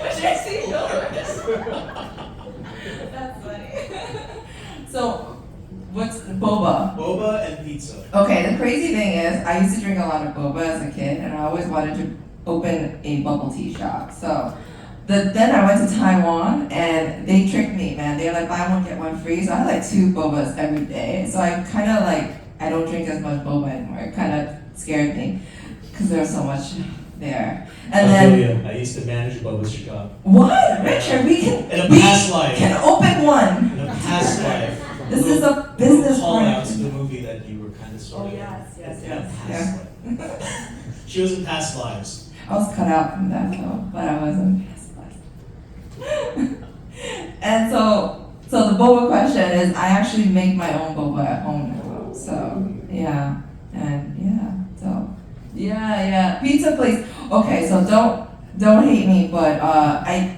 Which makes me feel worse. That's funny. So, what's boba? Boba and pizza. Okay, the crazy thing is, I used to drink a lot of boba as a kid, and I always wanted to open a bubble tea shop. So, then I went to Taiwan, and they tricked me, man. They were like, buy one, get one free. So I had like 2 bobas every day. So I kind of like, I don't drink as much boba anymore. It kind of scared me, because there was so much there. And then, I used to manage a boba shop. what? Richard, we can open one. In a past life. This is a business call out to plan. the movie that you were kind of sort of. Yes. Life. She was in past lives. I was cut out from that though, but I wasn't past life. And so the boba question is, I actually make my own boba at home now. So yeah, pizza place. Okay, so don't hate me, but I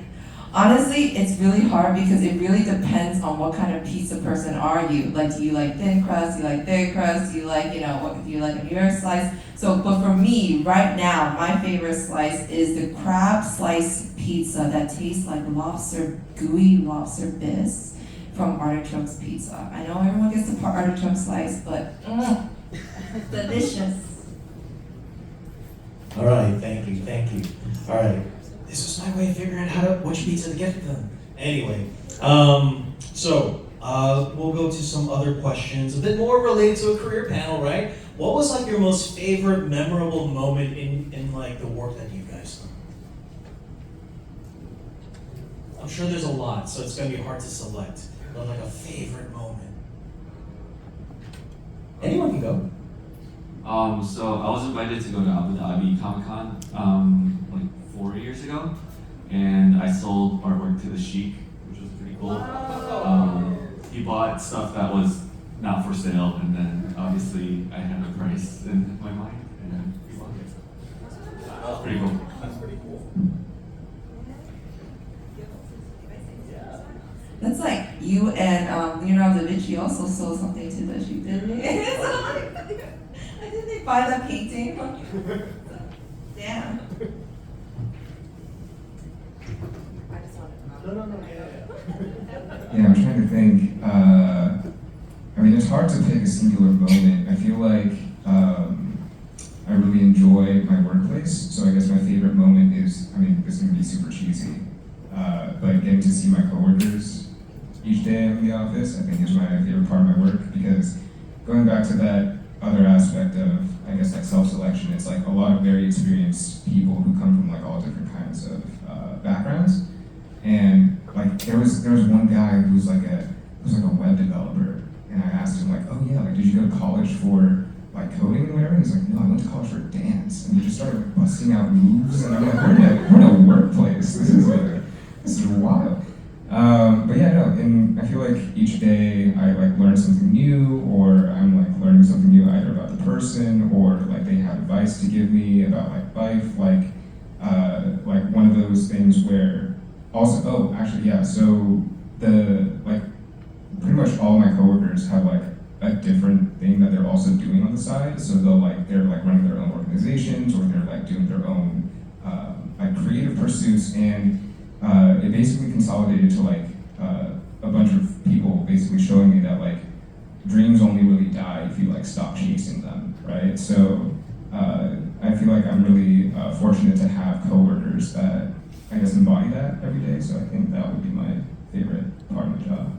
honestly, it's really hard because it really depends on what kind of pizza person are you. Like, do you like thin crust? Do you like thick crust? Do you like, what do you like a New York slice? So, but for me, right now, my favorite slice is the crab slice pizza that tastes like gooey lobster bisque from Artichoke's Pizza. I know everyone gets the artichoke slice, but delicious. All right, thank you. All right. This was my way of figuring out which pizza to get them. Anyway, so we'll go to some other questions, a bit more related to a career panel, right? What was like your most favorite memorable moment in like the work that you guys done? I'm sure there's a lot, so it's gonna be hard to select, but like a favorite moment. Anyone can go. So I was invited to go to Abu Dhabi Comic-Con like 4 years ago, and I sold artwork to the Sheik, which was pretty cool. He bought stuff that was not for sale, and then obviously I had a price in my mind, and he bought it. That was pretty cool. That's pretty cool. That's like you and Leonardo da Vinci also sold something to the Sheik, didn't he? Didn't they buy that painting? Damn. Yeah, I'm trying to think. It's hard to pick a singular moment. I feel like I really enjoy my workplace, so I guess my favorite moment is, this is going to be super cheesy, but getting to see my coworkers each day in the office, I think is my favorite part of my work, because going back to that other aspect of, I guess, like self-selection, it's like a lot of very experienced people who come from like all different kinds of backgrounds, and like there was one guy who was like a web developer, and I asked him like, oh yeah, like did you go to college for like coding and whatever? And he's like, no, I went to college for dance, and he just started like busting out moves, and I'm like, we're in a workplace. This is wild. But yeah, no, and I feel like each day I like learn something new, or I'm like learning something new either about the person, or like they have advice to give me about like life, like one of those things where also, so pretty much all my coworkers have like a different thing that they're also doing on the side. So they're like running their own organizations, or they're like doing their own like creative pursuits, and it basically consolidated to like a bunch of people basically showing me that like dreams only really die if you like stop chasing them, right? So I feel like I'm really fortunate to have coworkers that I guess embody that every day. So I think that would be my favorite part of the job.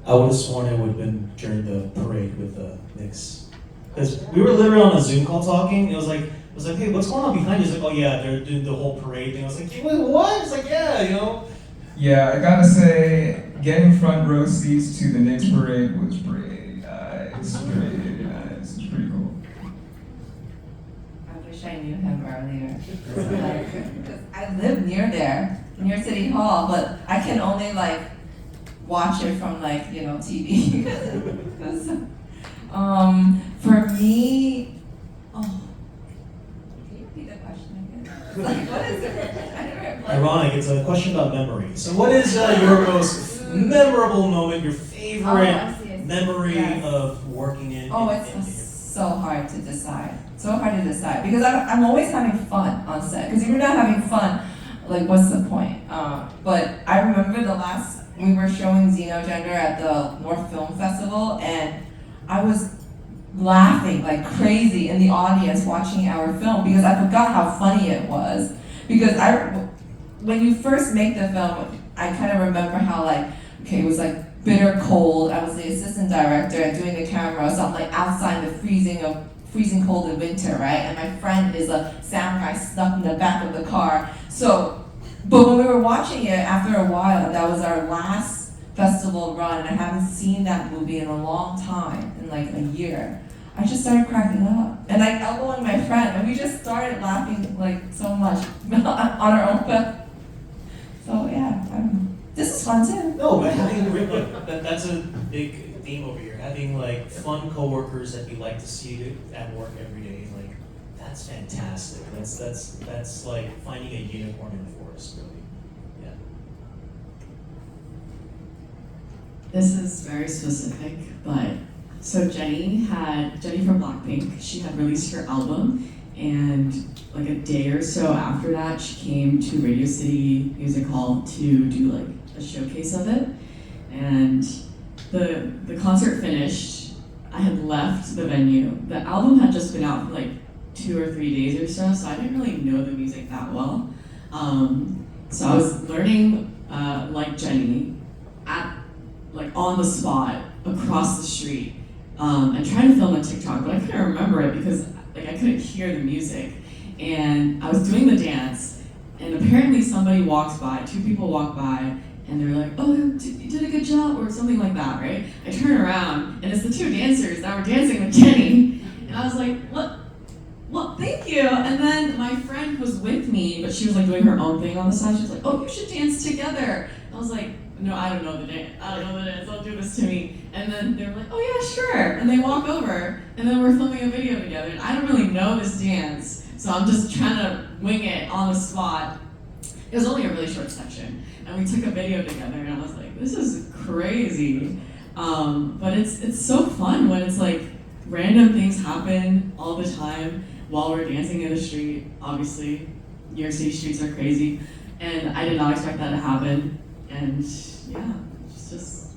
I would have sworn it would have been during the parade with the Knicks, because we were literally on a Zoom call talking. It was like, hey, what's going on behind you? He's like, oh yeah, they're doing the whole parade thing. I was like, wait, what? It's like, yeah, Yeah, I gotta say, getting front row seats to the Knicks parade was pretty nice. It's pretty cool. I wish I knew him earlier. Because I live near City Hall, but I can only like watch it from like, TV. For me, can you repeat the question again? Like, what is it? Ironic, it's a question about memory. So what is your most memorable moment, your favorite memory Yes. of working in. Oh, in, it's so hard to decide. So hard to decide because I'm always having fun on set. Because if you're not having fun, like what's the point? But I remember the last we were showing Xenogender at the North Film Festival, and I was laughing like crazy in the audience watching our film because I forgot how funny it was. Because when you first make the film, I kind of remember how like, okay, it was like bitter cold. I was the assistant director and doing the camera, so I'm like outside the freezing cold in winter, right? And my friend is a samurai stuck in the back of the car. So, but when we were watching it, after a while, that was our last festival run, and I haven't seen that movie in a long time, in like a year. I just started cracking up, and like elbowing my friend, and we just started laughing like so much on our own film. So yeah, this is fun too. No, but having a great look, that's a big theme over here. Having like fun coworkers that you like to see at work every day, like that's fantastic. That's like finding a unicorn in the forest, really. Yeah. This is very specific, but so Jenny from Blackpink, she had released her album, and like a day or so after that, she came to Radio City Music Hall to do like a showcase of it. And the concert finished, I had left the venue. The album had just been out for like 2 or 3 days or so I didn't really know the music that well. So I was learning like Jenny on the spot across the street and trying to film a TikTok, but I couldn't remember it because like I couldn't hear the music. And I was doing the dance, and apparently somebody walks by, 2 people walk by, and they're like, oh, you did a good job, or something like that, right? I turn around, and it's the 2 dancers that were dancing with Jenny. And I was like, what? Well, thank you. And then my friend was with me, but she was like doing her own thing on the side. She was like, oh, you should dance together. And I was like, no, I don't know the dance. Don't do this to me. And then they were like, oh yeah, sure. And they walk over, and then we're filming a video together. And I don't really know this dance, so I'm just trying to wing it on the spot. It was only a really short section, and we took a video together, and I was like, this is crazy. But it's so fun when it's like random things happen all the time while we're dancing in the street. Obviously, New York City streets are crazy, and I did not expect that to happen. And yeah, it's just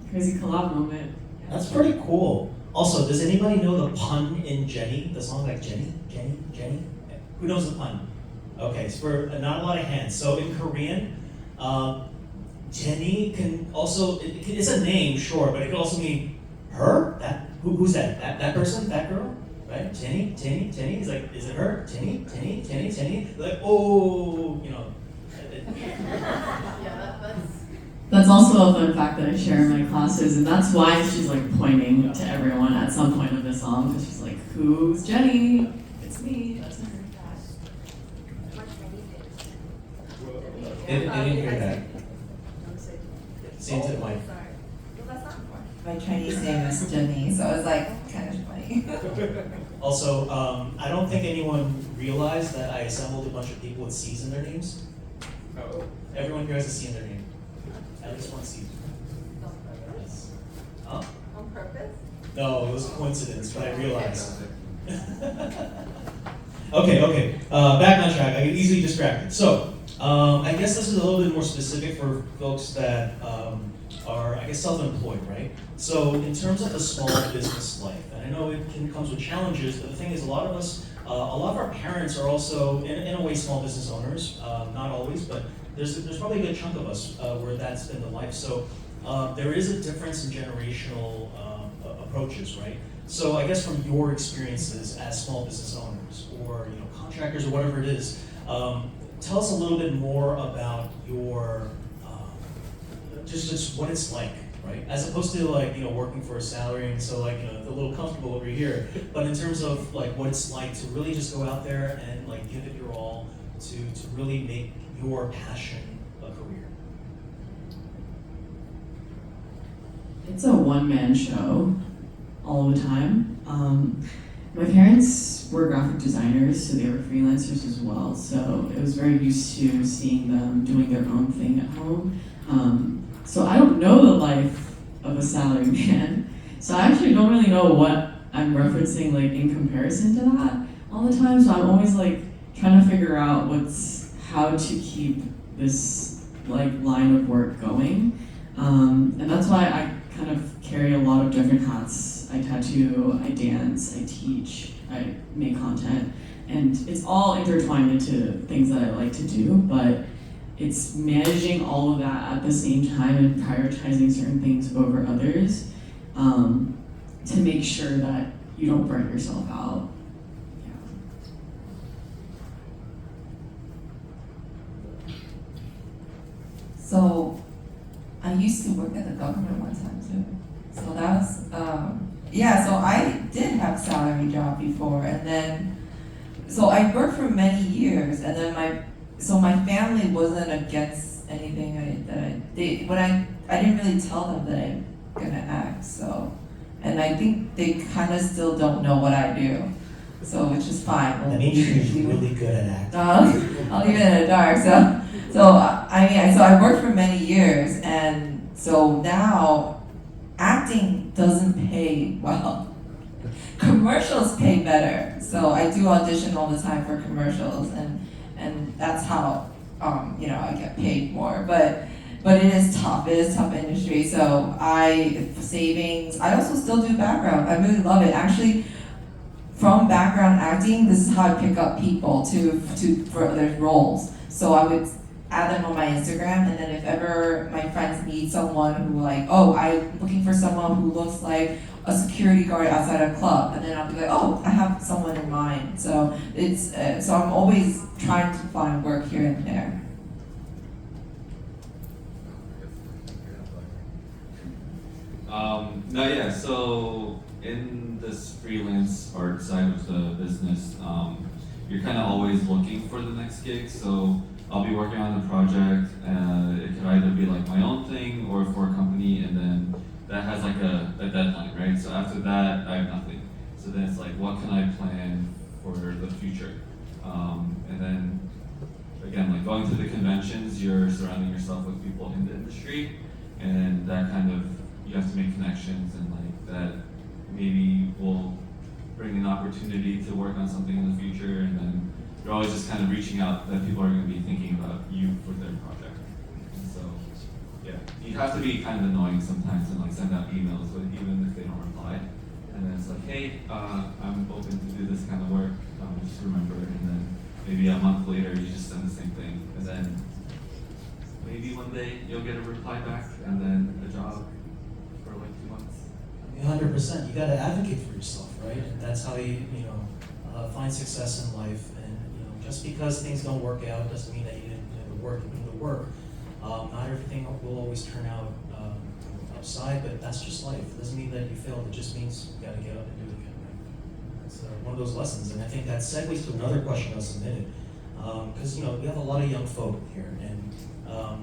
a crazy collab moment. That's pretty cool. Also, does anybody know the pun in Jenny? The song like Jenny? Who knows the pun? Okay, so for not a lot of hands. So in Korean, Jenny can also, it's a name, sure, but it could also mean her? Who's that? That person? That girl? Right? Jenny? It's like, is it her? Jenny? Like, oh, you know. That's also a fun fact that I share in my classes, and that's why she's like pointing to everyone at some point of the song, because she's like, who's Jenny? It's me, that's her. I didn't hear that. Say it to the mic. My Chinese name is Jenny, so it was like kind of funny. Also, I don't think anyone realized that I assembled a bunch of people with C's in their names. Oh. Everyone here has a C in their name. At least one C. Yes. Huh? On purpose? No, it was a coincidence, but I realized. Okay. Back on track. I get easily distracted. So, I guess this is a little bit more specific for folks that are, I guess, self-employed, right? So, in terms of the small business life, and I know it comes with challenges, but the thing is, a lot of us, a lot of our parents are also, in a way, small business owners. Not always, but there's probably a good chunk of us where that's been the life. So, there is a difference in generational approaches, right? So, I guess from your experiences as small business owners, or contractors, or whatever it is, tell us a little bit more about your just what it's like, right? As opposed to working for a salary, and so a little comfortable over here. But in terms of what it's like to really just go out there and give it your all to really make your passion a career. It's a one-man show all the time. My parents were graphic designers, so they were freelancers as well. So it was very used to seeing them doing their own thing at home. So I don't know the life of a salary man. So I actually don't really know what I'm referencing like in comparison to that all the time. So I'm always like trying to figure out how to keep this like line of work going. And that's why I kind of carry a lot of different hats. I tattoo, I dance, I teach, I make content, and it's all intertwined into things that I like to do, but it's managing all of that at the same time and prioritizing certain things over others to make sure that you don't burn yourself out. So I used to work at the government one time too. So that was, so I did have a salary job before, and then, so I worked for many years, and then my family wasn't against anything that I did, but I didn't really tell them that I'm gonna act, so, and I think they kind of still don't know what I do, so which is fine. That means you're really good at acting. I'll leave it in the dark, so I worked for many years, and so now acting doesn't pay well. Commercials pay better, so I do audition all the time for commercials, and that's how I get paid more. But it is tough. It is tough industry. So I also still do background. I really love it. Actually, from background acting, this is how I pick up people for other roles. So I would add them on my Instagram, and then if ever my friends need someone who I'm looking for someone who looks like a security guard outside a club, and then I'll be like, I have someone in mind. So so I'm always trying to find work here and there. So in this freelance art side of the business, you're kind of always looking for the next gig. So I'll be working on a project, it could either be like my own thing or for a company, and then that has like a deadline, right? So after that, I have nothing. So then it's like, what can I plan for the future? And then, again, like going to the conventions, you're surrounding yourself with people in the industry, and that kind of, you have to make connections, and like that maybe will bring an opportunity to work on something in the future, and then you're always just kind of reaching out that people are going to be thinking about you for their project. And so, yeah, you have to be kind of annoying sometimes and like send out emails, but even if they don't reply, and then it's like, hey, I'm open to do this kind of work, just remember, and then maybe a month later you just send the same thing, and then maybe one day you'll get a reply back, and then a job for like 2 months. 100%. You got to advocate for yourself, right? And that's how you find success in life. And just because things don't work out doesn't mean that you didn't do the work. You do the work. Not everything will always turn out upside, but that's just life. It doesn't mean that you failed. It just means you got to get up and do it again. Right? That's one of those lessons. And I think that segues to another question that was submitted. Because we have a lot of young folk here, and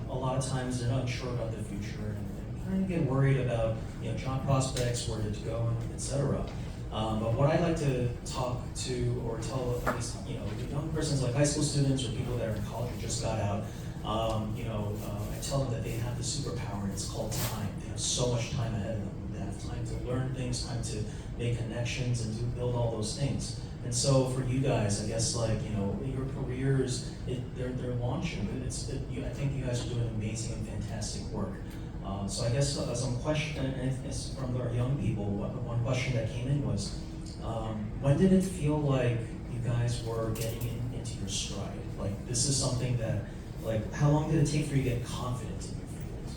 a lot of times they're not sure about the future, and kind of get worried about job prospects, where to go, etc. But what I like to talk to or tell at least young persons like high school students or people that are in college or just got out, I tell them that they have the superpower, and it's called time. They have so much time ahead of them. They have time to learn things, time to make connections, and to build all those things. And so for you guys, I guess your careers, they're launching. I think you guys are doing amazing and fantastic work. So I guess some question, and it's from our young people. One question that came in was, when did it feel like you guys were getting into your stride? Like this is something that, how long did it take for you to get confident in your field?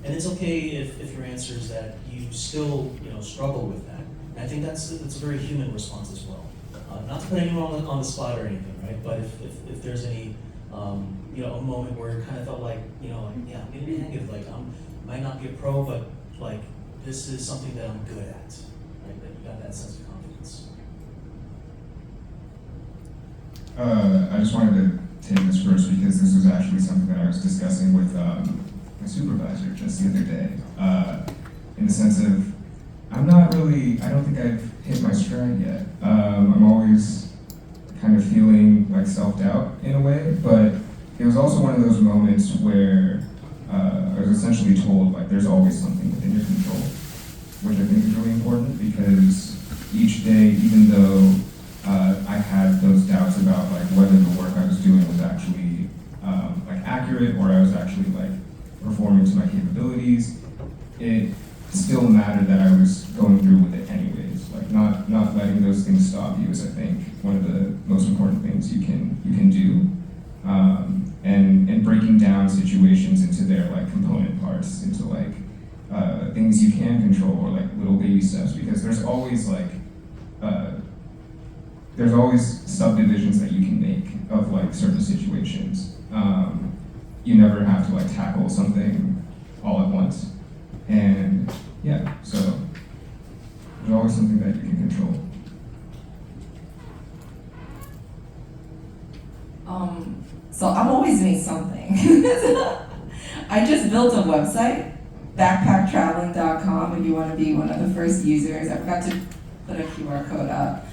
And it's okay if your answer is that you still struggle with that. And I think that's a very human response as well. Not to put anyone on the spot or anything, right? But if there's any a moment where it kind of felt like I'm getting the hang of it, might not be a pro, but this is something that I'm good at, right? That you got that sense of confidence. I just wanted to take this first because this was actually something that I was discussing with my supervisor just the other day. In the sense of, I don't think I've hit my stride yet. I'm always kind of feeling like self-doubt in a way, but it was also one of those moments where I was essentially told there's always something within your control. which I think is really important because each day, even though I had those doubts about like whether the work I was doing was actually like accurate or I was actually like performing to my capabilities, it still mattered that I was going through with it anyways. Like not letting those things stop you is, I think, one of the most important things you can do. And breaking down situations into their like component parts, into like things you can control or like little baby steps, because there's always subdivisions that you can make of like certain situations. You never have to like tackle something all at once. And yeah, so there's always something that you can control. So I'm always doing something. I just built a website, backpacktraveling.com, if you want to be one of the first users. I forgot to put a QR code up.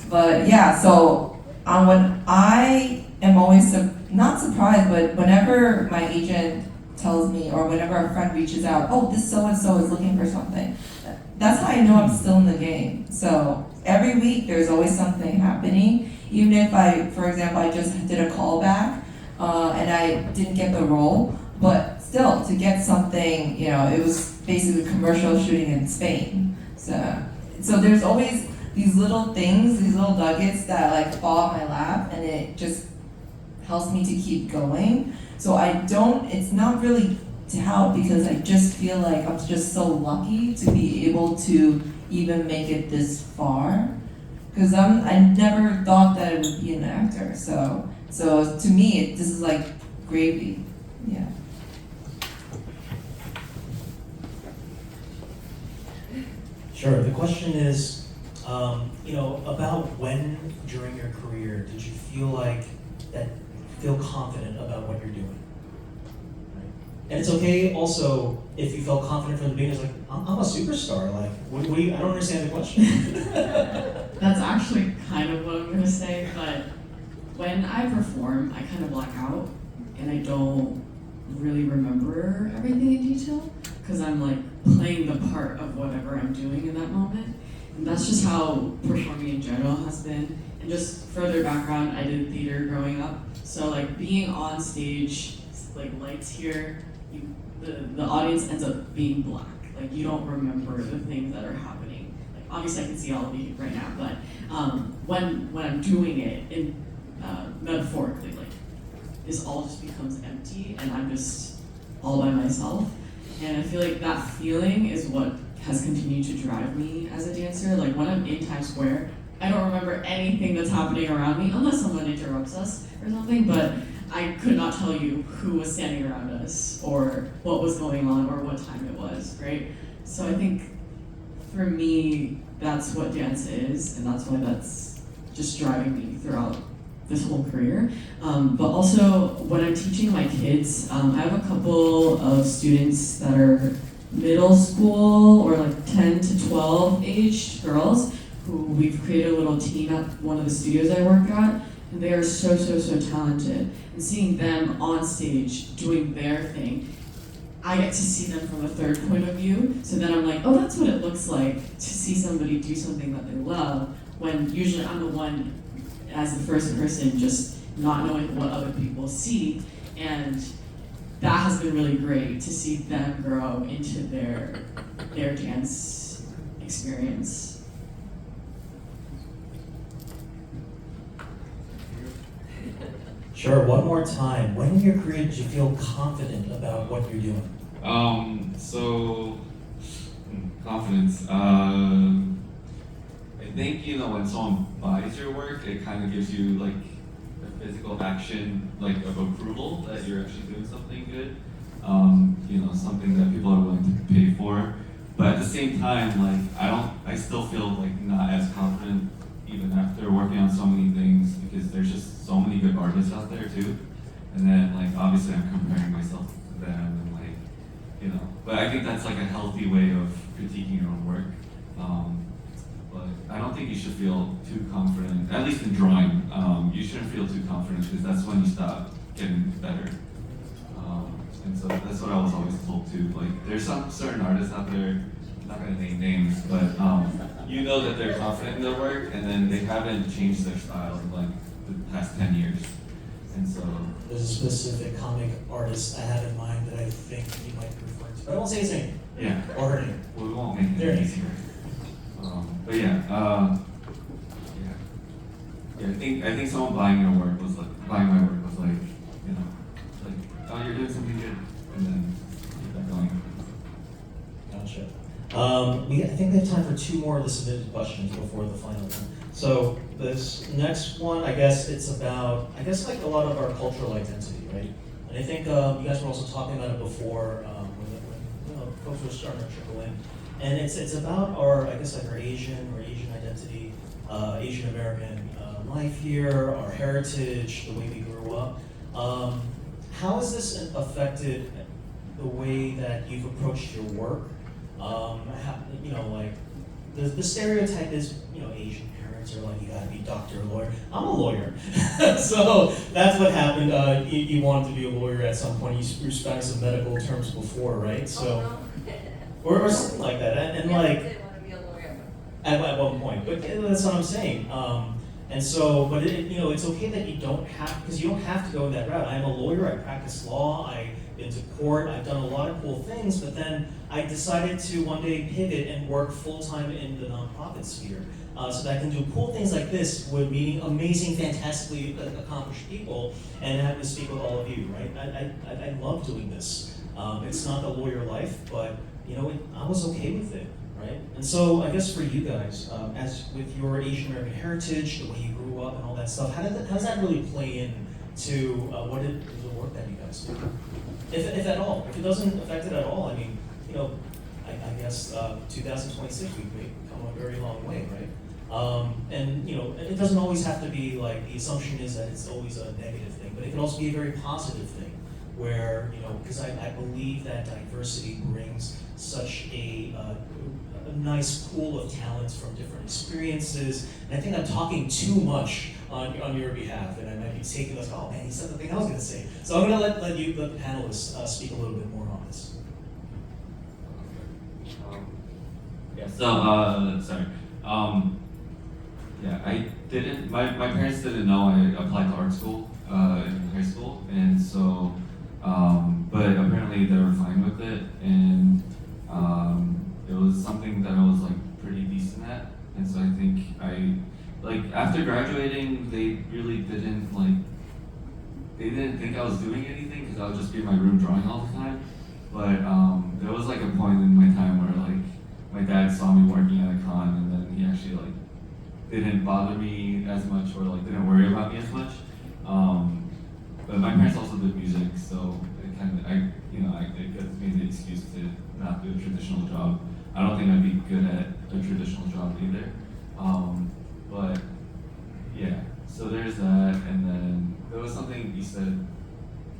But yeah, so when I am always not surprised, but whenever my agent tells me or whenever a friend reaches out, oh, this so-and-so is looking for something, that's how I know I'm still in the game. So every week there's always something happening. Even if for example, I just did a callback and I didn't get the role, but still to get something, it was basically commercial shooting in Spain. So there's always these little things, these little nuggets that like fall in my lap, and it just helps me to keep going. So it's not really doubt, because I just feel like I'm just so lucky to be able to even make it this far. Because I never thought that it would be an actor. So to me, this is like gravy. Yeah. Sure. The question is, about when during your career did you feel confident about what you're doing? Right? And it's okay also if you felt confident from the beginning. It's like, I'm a superstar. Like, I don't understand the question. That's actually kind of what I'm gonna say, but when I perform, I kind of black out and I don't really remember everything in detail because I'm like playing the part of whatever I'm doing in that moment. And that's just how performing in general has been. And just further background, I did theater growing up. So like being on stage, like lights here, the audience ends up being black. Like you don't remember the things that are happening. Like obviously I can see all of you right now, but when I'm doing it in metaphorically, like this all just becomes empty and I'm just all by myself. And I feel like that feeling is what has continued to drive me as a dancer. Like when I'm in Times Square, I don't remember anything that's happening around me unless someone interrupts us or something, but I could not tell you who was standing around us or what was going on or what time it was, right? So I think for me, that's what dance is, and that's why that's just driving me throughout this whole career. But also when I'm teaching my kids, I have a couple of students that are middle school or like 10 to 12 aged girls who we've created a little team at one of the studios I work at, and they are so talented. And seeing them on stage doing their thing, I get to see them from a third point of view. So then I'm like, oh, that's what it looks like to see somebody do something that they love, when usually I'm the one as the first person just not knowing what other people see. And that has been really great to see them grow into their dance experience. Sure, one more time. When in your career did you feel confident about what you're doing? Confidence. I think, when someone buys your work, it kind of gives you like a physical action, like of approval that you're actually doing something good. Something that people are willing to pay for. But at the same time, I still feel like not as confident even after working on so many things, because there's just so many good artists out there too. And then obviously I'm comparing myself to them and but I think that's like a healthy way of critiquing your own work. But I don't think you should feel too confident, at least in drawing. You shouldn't feel too confident because that's when you stop getting better. And so that's what I was always told too. Like there's some certain artists out there not gonna name names, but you know that they're confident in their work, and then they haven't changed their style in like the past 10 years. And so There's a specific comic artist I have in mind that I think you might be referring to. But I won't say his name. yeah, Or her name. we won't make There it it is. easier. But yeah, I think someone buying my work was like, you know, like, oh, you're doing something good, and then keep that going. Gotcha. I think we have time for 2 more submitted questions before the final one. So this next one, I guess it's about, like a lot of our cultural identity, right? And I think you guys were also talking about it before when folks were starting to trickle in. And it's about our, like our Asian identity, Asian American life here, our heritage, the way we grew up. How has this affected the way that you've approached your work? The stereotype is, Asian parents are like, you gotta be doctor or lawyer. I'm a lawyer. So that's what happened. You wanted to be a lawyer at some point. You were spending some medical terms before, right? So, or something like that. And like, I did want to be a lawyer. at one point, but that's what I'm saying. And so, but it's okay that you don't have, because you don't have to go that route. I'm a lawyer, I practice law, I've been to court, I've done a lot of cool things, but then I decided to one day pivot and work full-time in the nonprofit sphere. So that I can do cool things like this with meeting amazing, fantastically accomplished people and having to speak with all of you, right? I love doing this. It's not the lawyer life, but I was okay with it. Right? And so I guess for you guys, as with your Asian American heritage, the way you grew up and all that stuff, how does that really play in to the work that you guys do? If at all. If it doesn't affect it at all, I mean, I guess 2026 we've come a very long way, right? And it doesn't always have to be like, the assumption is that it's always a negative thing, but it can also be a very positive thing where, because I believe that diversity brings such a nice pool of talents from different experiences. And I think I'm talking too much on your behalf, and I might be taking this, oh man, he said the thing I was gonna say. So I'm gonna let the panelists speak a little bit more on this. Yeah, sorry. Yeah, I didn't, my parents didn't know I applied to art school in high school, and so, but apparently they were fine with it, and it was something that I was like pretty decent at, and so I think after graduating, they really didn't they didn't think I was doing anything because I would just be in my room drawing all the time. But there was like a point in my time where like my dad saw me working at a con, and then he actually like didn't bother me as much or like didn't worry about me as much. But my parents also did music, so it kind of it gives me the excuse to not do a traditional job. I don't think I'd be good at a traditional job either. But yeah, so there's that, and then there was something you said.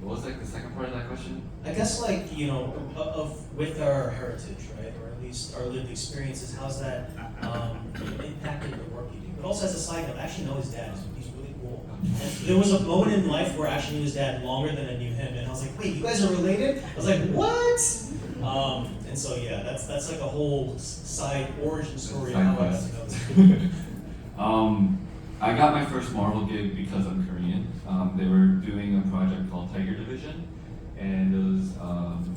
What was like the second part of that question? I guess with our heritage, right, or at least our lived experiences, how's that impacted the work you do? But also as a side note, I actually know his dad. He's really cool. And there was a moment in life where I actually knew his dad longer than I knew him, and I was like, wait, you guys are related? I was like, what? And so yeah, that's like a whole side origin story of how I got to know this. I got my first Marvel gig because I'm Korean. They were doing a project called Tiger Division, and it was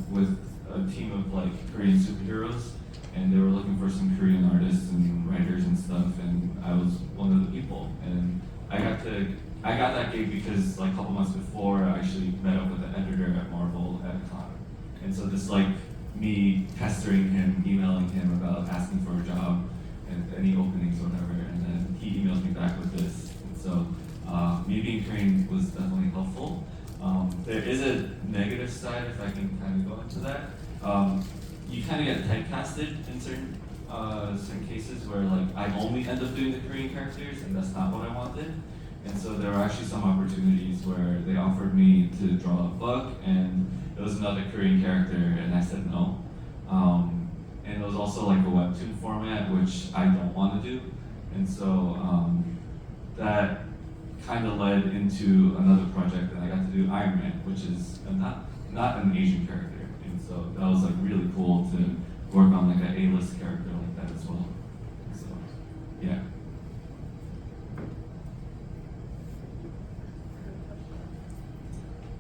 with a team of like Korean superheroes, and they were looking for some Korean artists and writers and stuff, and I was one of the people. And I got that gig because like a couple months before I actually met up with the editor at Marvel at a con, and so just like me pestering him, emailing him about asking for a job and any openings or whatever, and then he emails me back with this. And so me being Korean was definitely helpful. There is a negative side, if I can kind of go into that. You kind of get typecasted in certain cases where like I only end up doing the Korean characters, and that's not what I wanted. And so there were actually some opportunities where they offered me to draw a book, and it was another Korean character, and I said no. And it was also like a webtoon format, which I don't want to do. And so that kind of led into another project that I got to do, Iron Man, which is not an Asian character. And so that was like really cool to work on like an A-list character like that as well. So, yeah.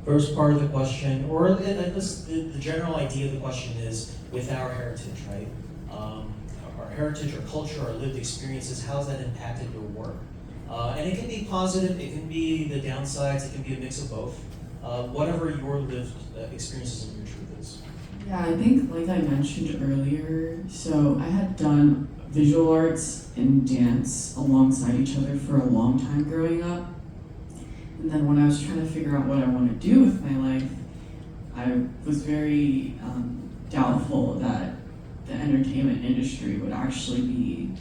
First part of the question, or the general idea of the question is, with our heritage, right? Our heritage, our culture, our lived experiences, how's that impacted your work? And it can be positive, it can be the downsides, it can be a mix of both. Whatever your lived experiences and your truth is. Yeah, I think like I mentioned earlier, so I had done visual arts and dance alongside each other for a long time growing up. And then when I was trying to figure out what I want to do with my life, I was very doubtful that the entertainment industry would actually be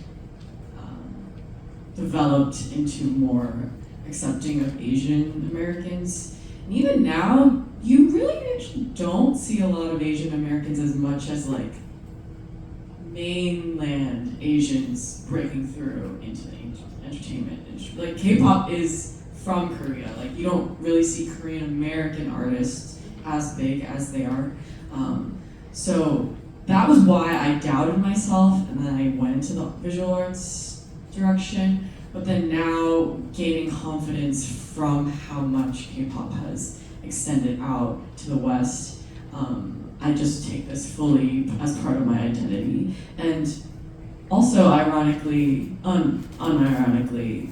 developed into more accepting of Asian Americans. And even now, you really actually don't see a lot of Asian Americans as much as like mainland Asians breaking through into the entertainment industry. Like K-pop is from Korea. Like you don't really see Korean American artists as big as they are. So that was why I doubted myself, and then I went into the visual arts direction. But then now gaining confidence from how much K-pop has extended out to the West, I just take this fully as part of my identity. And also, ironically, unironically,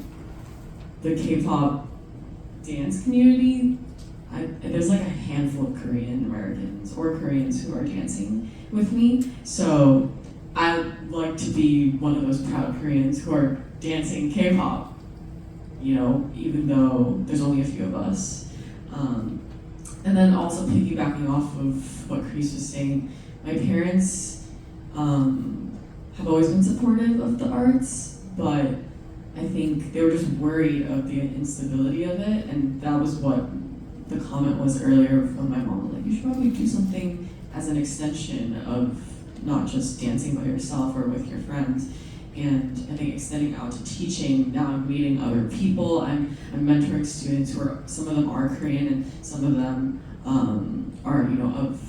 the K-pop dance community, there's like a handful of Korean Americans or Koreans who are dancing with me. So I'd like to be one of those proud Koreans who are dancing K-pop, you know, even though there's only a few of us. And then also piggybacking off of what Chris was saying, my parents have always been supportive of the arts, but I think they were just worried of the instability of it, and that was what the comment was earlier from my mom, like you should probably do something as an extension of not just dancing by yourself or with your friends. And I think extending out to teaching, now I'm meeting other people, I'm mentoring students who are, some of them are Korean and some of them are, you know, of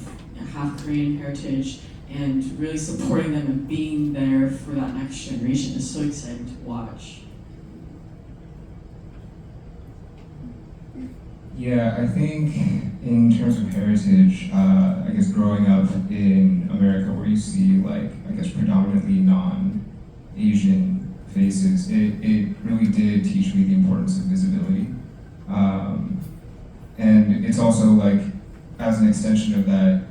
half Korean heritage, and really supporting them and being there for that next generation is so exciting to watch. Yeah, I think in terms of heritage, I guess growing up in America where you see like, I guess predominantly non-Asian faces, it really did teach me the importance of visibility. And it's also like, as an extension of that,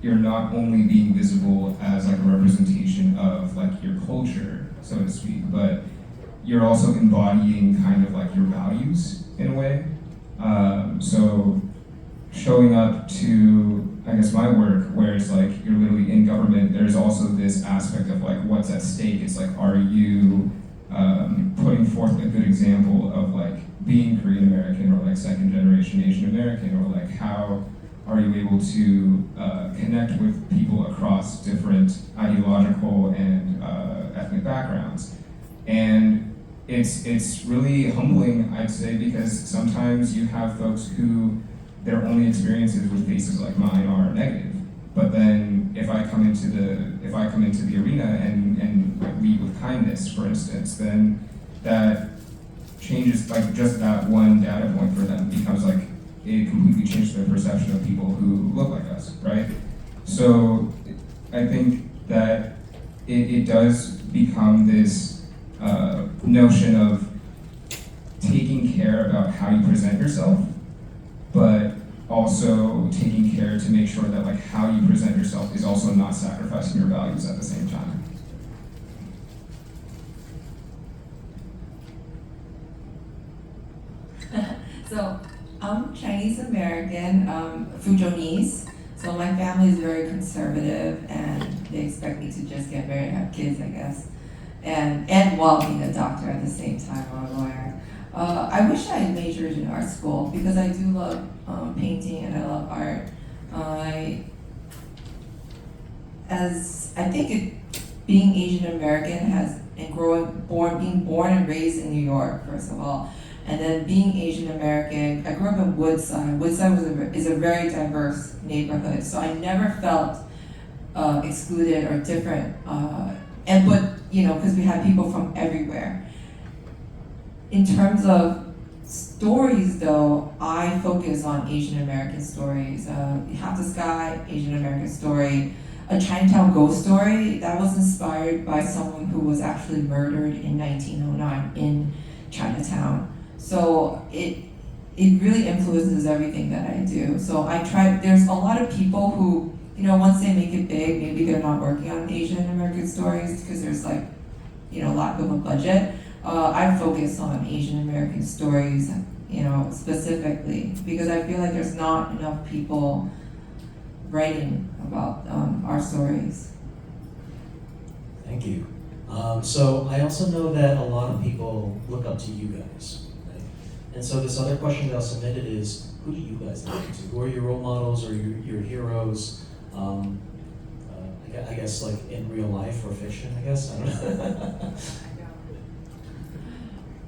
you're not only being visible as like a representation of like your culture, so to speak, but you're also embodying kind of like your values in a way. So showing up to, I guess, my work, where it's like you're literally in government, there's also this aspect of like what's at stake. It's like, are you putting forth a good example of like being Korean American or like second generation Asian American, or like how are you able to connect with people across different ideological and ethnic backgrounds? And it's really humbling, I'd say, because sometimes you have folks who their only experiences with faces like mine are negative. But then if I come into the arena and like lead with kindness, for instance, then that changes, like just that one data point for them becomes like, it completely changes their perception of people who look like us, right? So I think that it does become this notion of taking care about how you present yourself, but also taking care to make sure that like how you present yourself is also not sacrificing your values at the same time. So I'm Chinese American, Fujonese. So my family is very conservative, and they expect me to just get married and have kids, I guess. And while being a doctor at the same time, or a lawyer. I wish I had majored in art school because I do love painting and I love art. I think being Asian American has, and being born and raised in New York, first of all, and then being Asian American, I grew up in Woodside. Woodside is a very diverse neighborhood, so I never felt excluded or different, because we had people from everywhere. In terms of stories, though, I focus on Asian American stories. Half the Sky, Asian American story. A Chinatown ghost story that was inspired by someone who was actually murdered in 1909 in Chinatown. So it really influences everything that I do. So there's a lot of people who, once they make it big, maybe they're not working on Asian American stories because there's lack of a budget. I focus on Asian American stories, specifically, because I feel like there's not enough people writing about our stories. Thank you. So I also know that a lot of people look up to you guys, right? And so this other question that I submitted is, who do you guys look up to? Who are your role models or your heroes? I guess like in real life or fiction, I guess. I don't know.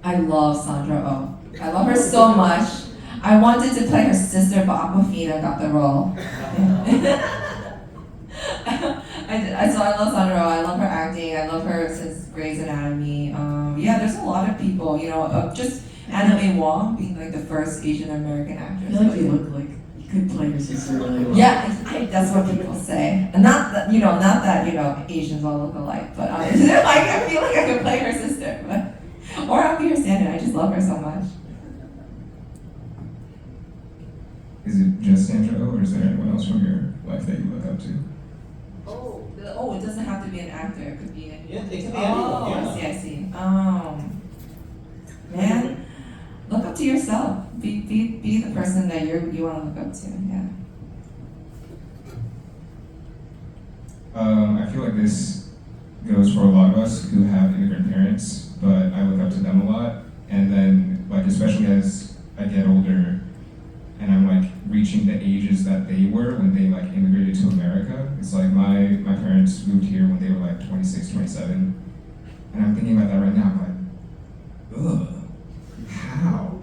I love Sandra Oh. I love her so much. I wanted to play her sister, but Aquafina got the role. So I love Sandra Oh. I love her acting. I love her since Grey's Anatomy. There's a lot of people, just Anna May Wong being like the first Asian American actress. I feel like you look like you could play your sister really well. Yeah, that's what people say. And not that Asians all look alike, but I feel like I could play her sister. Or I'll be her stand-in. I just love her so much. Is it just Sandra Oh, or is there anyone else from your life that you look up to? It doesn't have to be an actor. It could be Yeah, it could be anyone. Yeah. I see. Man, look up to yourself. Be the person that you want to look up to. Yeah. I feel like this goes for a lot of us who have immigrant parents, but I look up to them a lot. And then, especially as I get older, and I'm reaching the ages that they were when they immigrated to America. It's like my parents moved here when they were 26, 27. And I'm thinking about that right now. I'm like, ugh, how?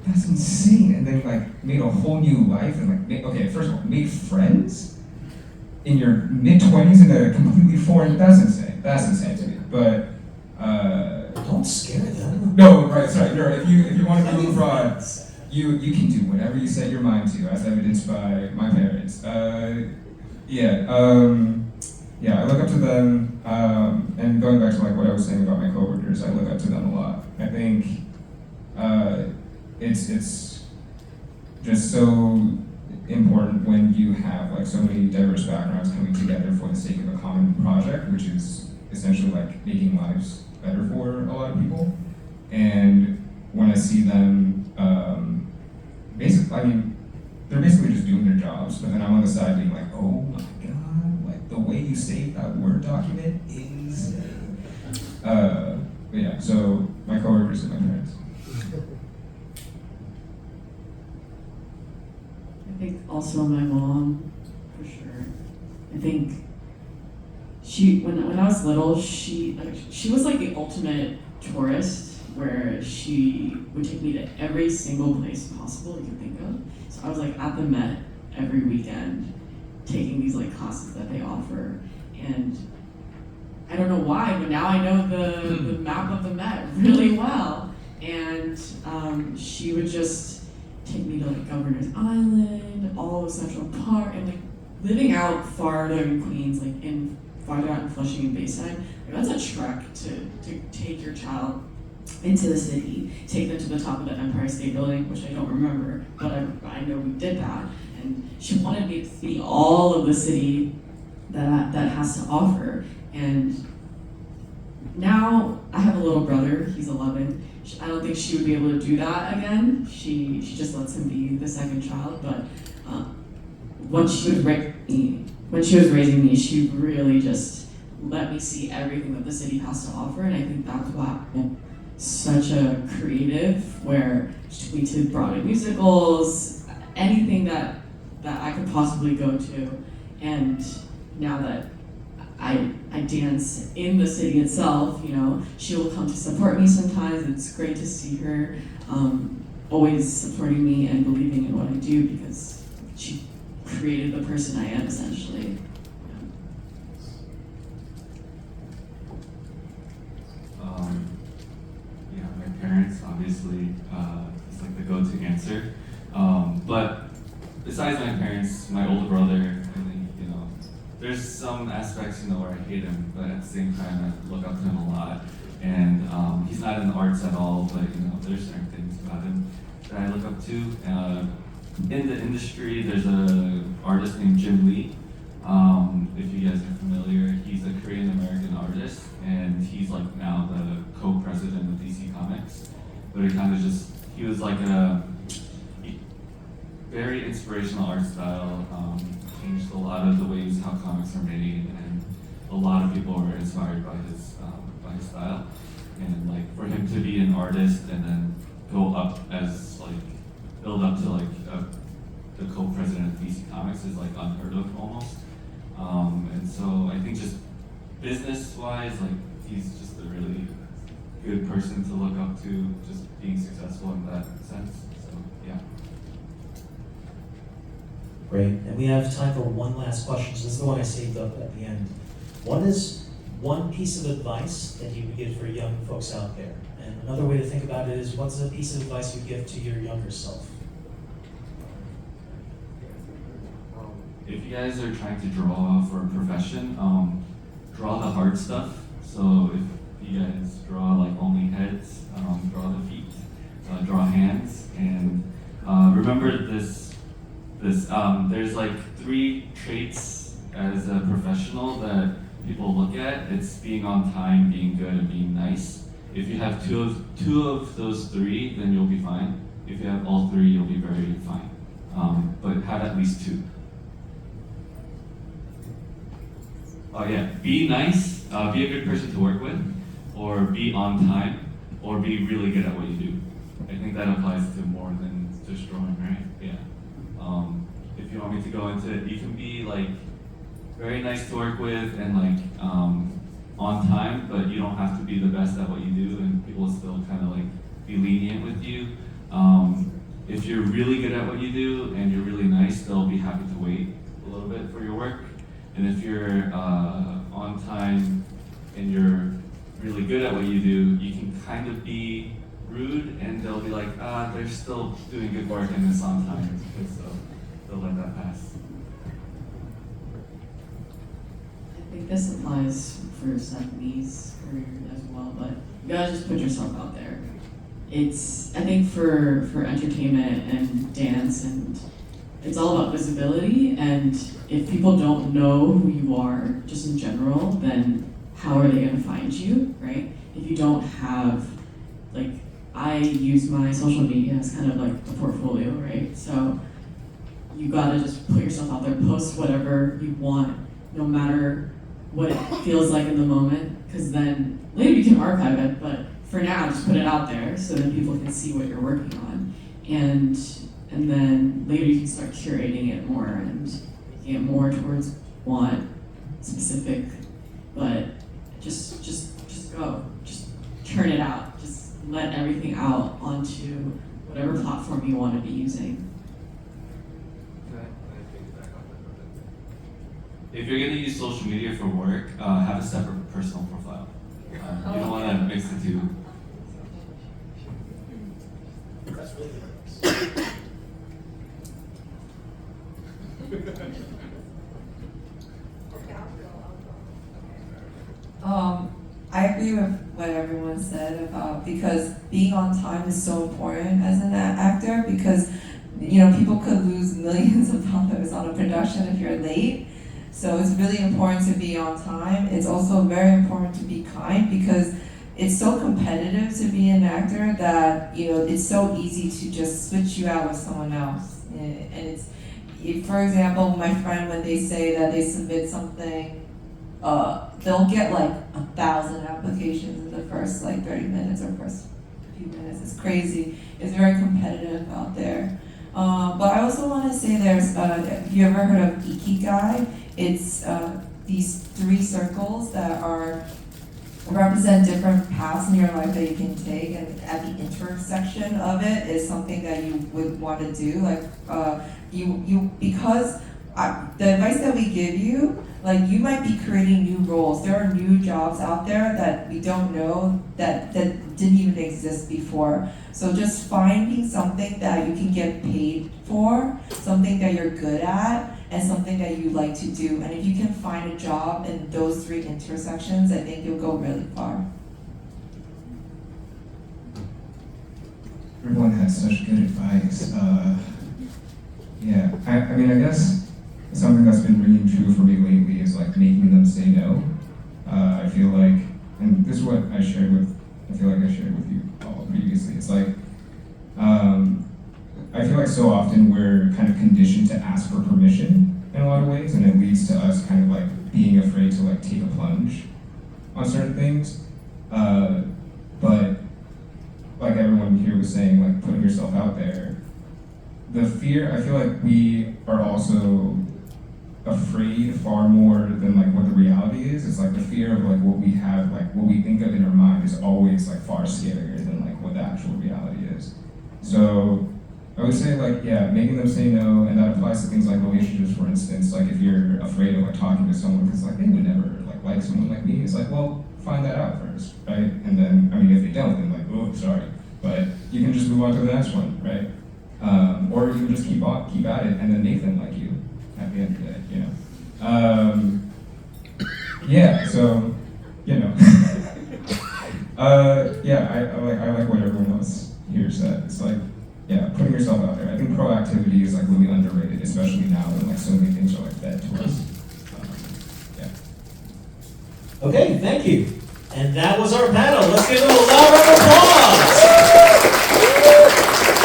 That's insane. And then made a whole new life and first of all, made friends in your mid-20s in a completely foreign, that's insane. That's insane to me. But don't scare them. No, right, sorry. No, if you want to move abroad, you can do whatever you set your mind to, as evidenced by my parents. I look up to them, and going back to what I was saying about my coworkers, I look up to them a lot. I think it's just so important when you have so many diverse backgrounds coming together for the sake of a common project, which is essentially making lives better for a lot of people. And when I see them, they're basically just doing their jobs, but then I'm on the side being like, oh my god, the way you saved that Word document is insane. So my coworkers and my parents. I think also my mom, for sure. I think when I was little, she was the ultimate tourist, where she would take me to every single place possible you could think of. So I was at the Met every weekend, taking these classes that they offer. And I don't know why, but now I know the map of the Met really well. And she would just take me to Governor's Island, all of Central Park, and living out farther in Queens, farther out in Flushing and Bayside. That's a trek to take your child into the city, take them to the top of the Empire State Building, which I don't remember, but I know we did that. And she wanted me to see all of the city that has to offer. And now I have a little brother, he's 11. I don't think she would be able to do that again. She just lets him be the second child. But when she was raising me, she really just let me see everything that the city has to offer. And I think that's why I'm such a creative, where she took me to Broadway musicals, anything that I could possibly go to. And now that I dance in the city itself, she will come to support me sometimes. It's great to see her always supporting me and believing in what I do, because she created the person I am, essentially. obviously. He's like the go-to answer. But besides my parents, my older brother, I think, you know, there's some aspects, you know, where I hate him, but at the same time, I look up to him a lot. And he's not in the arts at all, but, you know, there's certain things about him that I look up to. In the industry, there's an artist named Jim Lee. If you guys are familiar, he's a Korean American artist, and he's like now the co-president of DC Comics. But he was like a very inspirational art style, changed a lot of the ways how comics are made, and a lot of people were inspired by his style. And like for him to be an artist and then go up as like build up to like the co-president of DC Comics is like unheard of almost. And so I think just business-wise, like he's just a really good person to look up to, just being successful in that sense. So yeah. Great, and we have time for one last question. So this is the one I saved up at the end. What is one piece of advice that you would give for young folks out there? And another way to think about it is, what's a piece of advice you give to your younger self? If you guys are trying to draw for a profession, draw the hard stuff. So if you guys draw like only heads, draw the feet, draw hands, and remember this. There's like 3 traits as a professional that people look at. It's being on time, being good, and being nice. If you have two of those 3, then you'll be fine. If you have all 3, you'll be very fine. But have at least 2. Oh yeah, be nice, be a good person to work with, or be on time, or be really good at what you do. I think that applies to more than just drawing, right? Yeah. If you want me to go into it, you can be like very nice to work with and like on time, but you don't have to be the best at what you do, and people will still kind of like be lenient with you. If you're really good at what you do and you're really nice, they'll be happy to wait a little bit for your work. And if you're on time and you're really good at what you do, you can kind of be rude, and they'll be like, they're still doing good work and it's on time, so they'll let that pass. I think this applies for Stephanie's career as well, but you gotta just put yourself out there. I think for entertainment and dance, and it's all about visibility, and if people don't know who you are just in general, then how are they gonna find you, right? If you don't have, like, I use my social media as kind of like a portfolio, right? So you gotta just put yourself out there, post whatever you want, no matter what it feels like in the moment, because then later you can archive it, but for now, just put it out there so that people can see what you're working on. And then later you can start curating it more and making it more towards one specific, but just go, just turn it out, just let everything out onto whatever platform you want to be using. If you're gonna use social media for work, have a separate personal profile. You don't want to mix the two. That's really nice. I agree with what everyone said about, because being on time is so important as an actor, because people could lose millions of dollars on a production if you're late. So it's really important to be on time. It's also very important to be kind, because it's so competitive to be an actor that it's so easy to just switch you out with someone else. And for example, my friend, when they say that they submit something, they'll get like 1,000 applications in the first 30 minutes or first few minutes. It's crazy. It's very competitive out there. But I also want to say have you ever heard of Ikigai? It's these 3 circles that represent different paths in your life that you can take, and at the intersection of it is something that you would want to do. Because the advice that we give you, like you might be creating new roles. There are new jobs out there that we don't know that didn't even exist before. So just finding something that you can get paid for, something that you're good at, and something that you like to do. And if you can find a job in those three intersections, I think you'll go really far. Everyone had such good advice. Yeah, I mean, I guess something that's been ringing true for me lately is like making them say no. I feel like, and this is what I shared with, I feel like I shared with you all previously. It's like, I feel like so often we're kind of conditioned to ask for permission in a lot of ways, and it leads to us kind of like being afraid to like take a plunge on certain things. But like everyone here was saying, like putting yourself out there, the fear, I feel like we are also afraid far more than like what the reality is. It's like the fear of like what we have, like what we think of in our mind is always like far scarier than like what the actual reality is. So I would say like, yeah, making them say no, and that applies to things like relationships, for instance. Like if you're afraid of like talking to someone because like they would never like someone like me, it's like, well, find that out first, right? And then, I mean, if they don't, then like, oh, sorry. But you can just move on to the next one, right? Or you can just keep at it, and then make them like you at the end of the day, you know? Yeah, so, you know. Yeah, I like what everyone else here said. It's like, yeah, putting yourself out there. I think proactivity is like really underrated, especially now when like so many things are like fed to us. Yeah. Okay, thank you. And that was our panel. Let's give them a loud round of applause.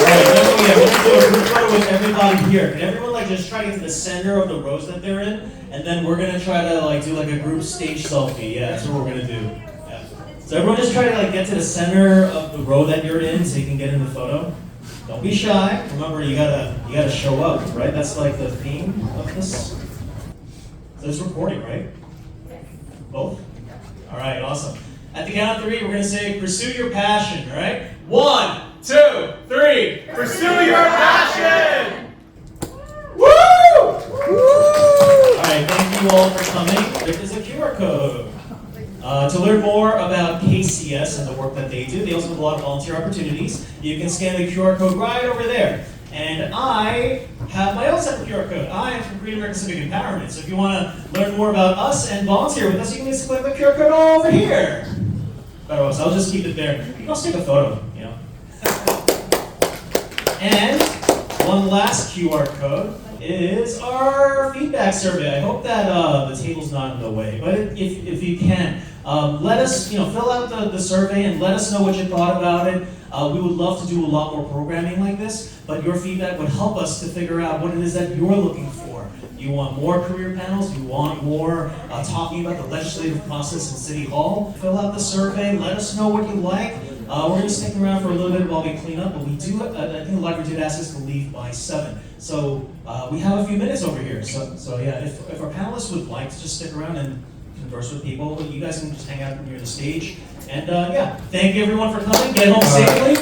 All right, then we're going to do a group photo with everybody here. Can everyone like just try to get to the center of the rows that they're in, and then we're gonna try to like do like a group stage selfie. Yeah, that's what we're gonna do. Yeah. So everyone just try to like get to the center of the row that you're in, so you can get in the photo. Don't be shy. Remember, you gotta show up, right? That's like the theme of this. So it's recording, right? Both? All right, awesome. At the count of 3, we're gonna say, pursue your passion, all right? 1, 2, 3. Pursue your passion! Woo! All right, thank you all for coming. There is a QR code. To learn more about KCS and the work that they do, they also have a lot of volunteer opportunities. You can scan the QR code right over there. And I have my own separate QR code. I am from Green American Civic Empowerment. So if you want to learn more about us and volunteer with us, you can just click the QR code all over here. So I'll just keep it there. You can also take a photo, you know. And one last QR code is our feedback survey. I hope that the table's not in the way, but if you can, let us, fill out the survey and let us know what you thought about it. We would love to do a lot more programming like this, but your feedback would help us to figure out what it is that you're looking for. You want more career panels? You want more talking about the legislative process in City Hall? Fill out the survey, let us know what you like. We're going to stick around for a little bit while we clean up, but we do, I think the library did ask us to leave by 7. So we have a few minutes over here. So yeah, if our panelists would like to just stick around and converse with people, you guys can just hang out near the stage. And yeah, thank you everyone for coming. Get home safely.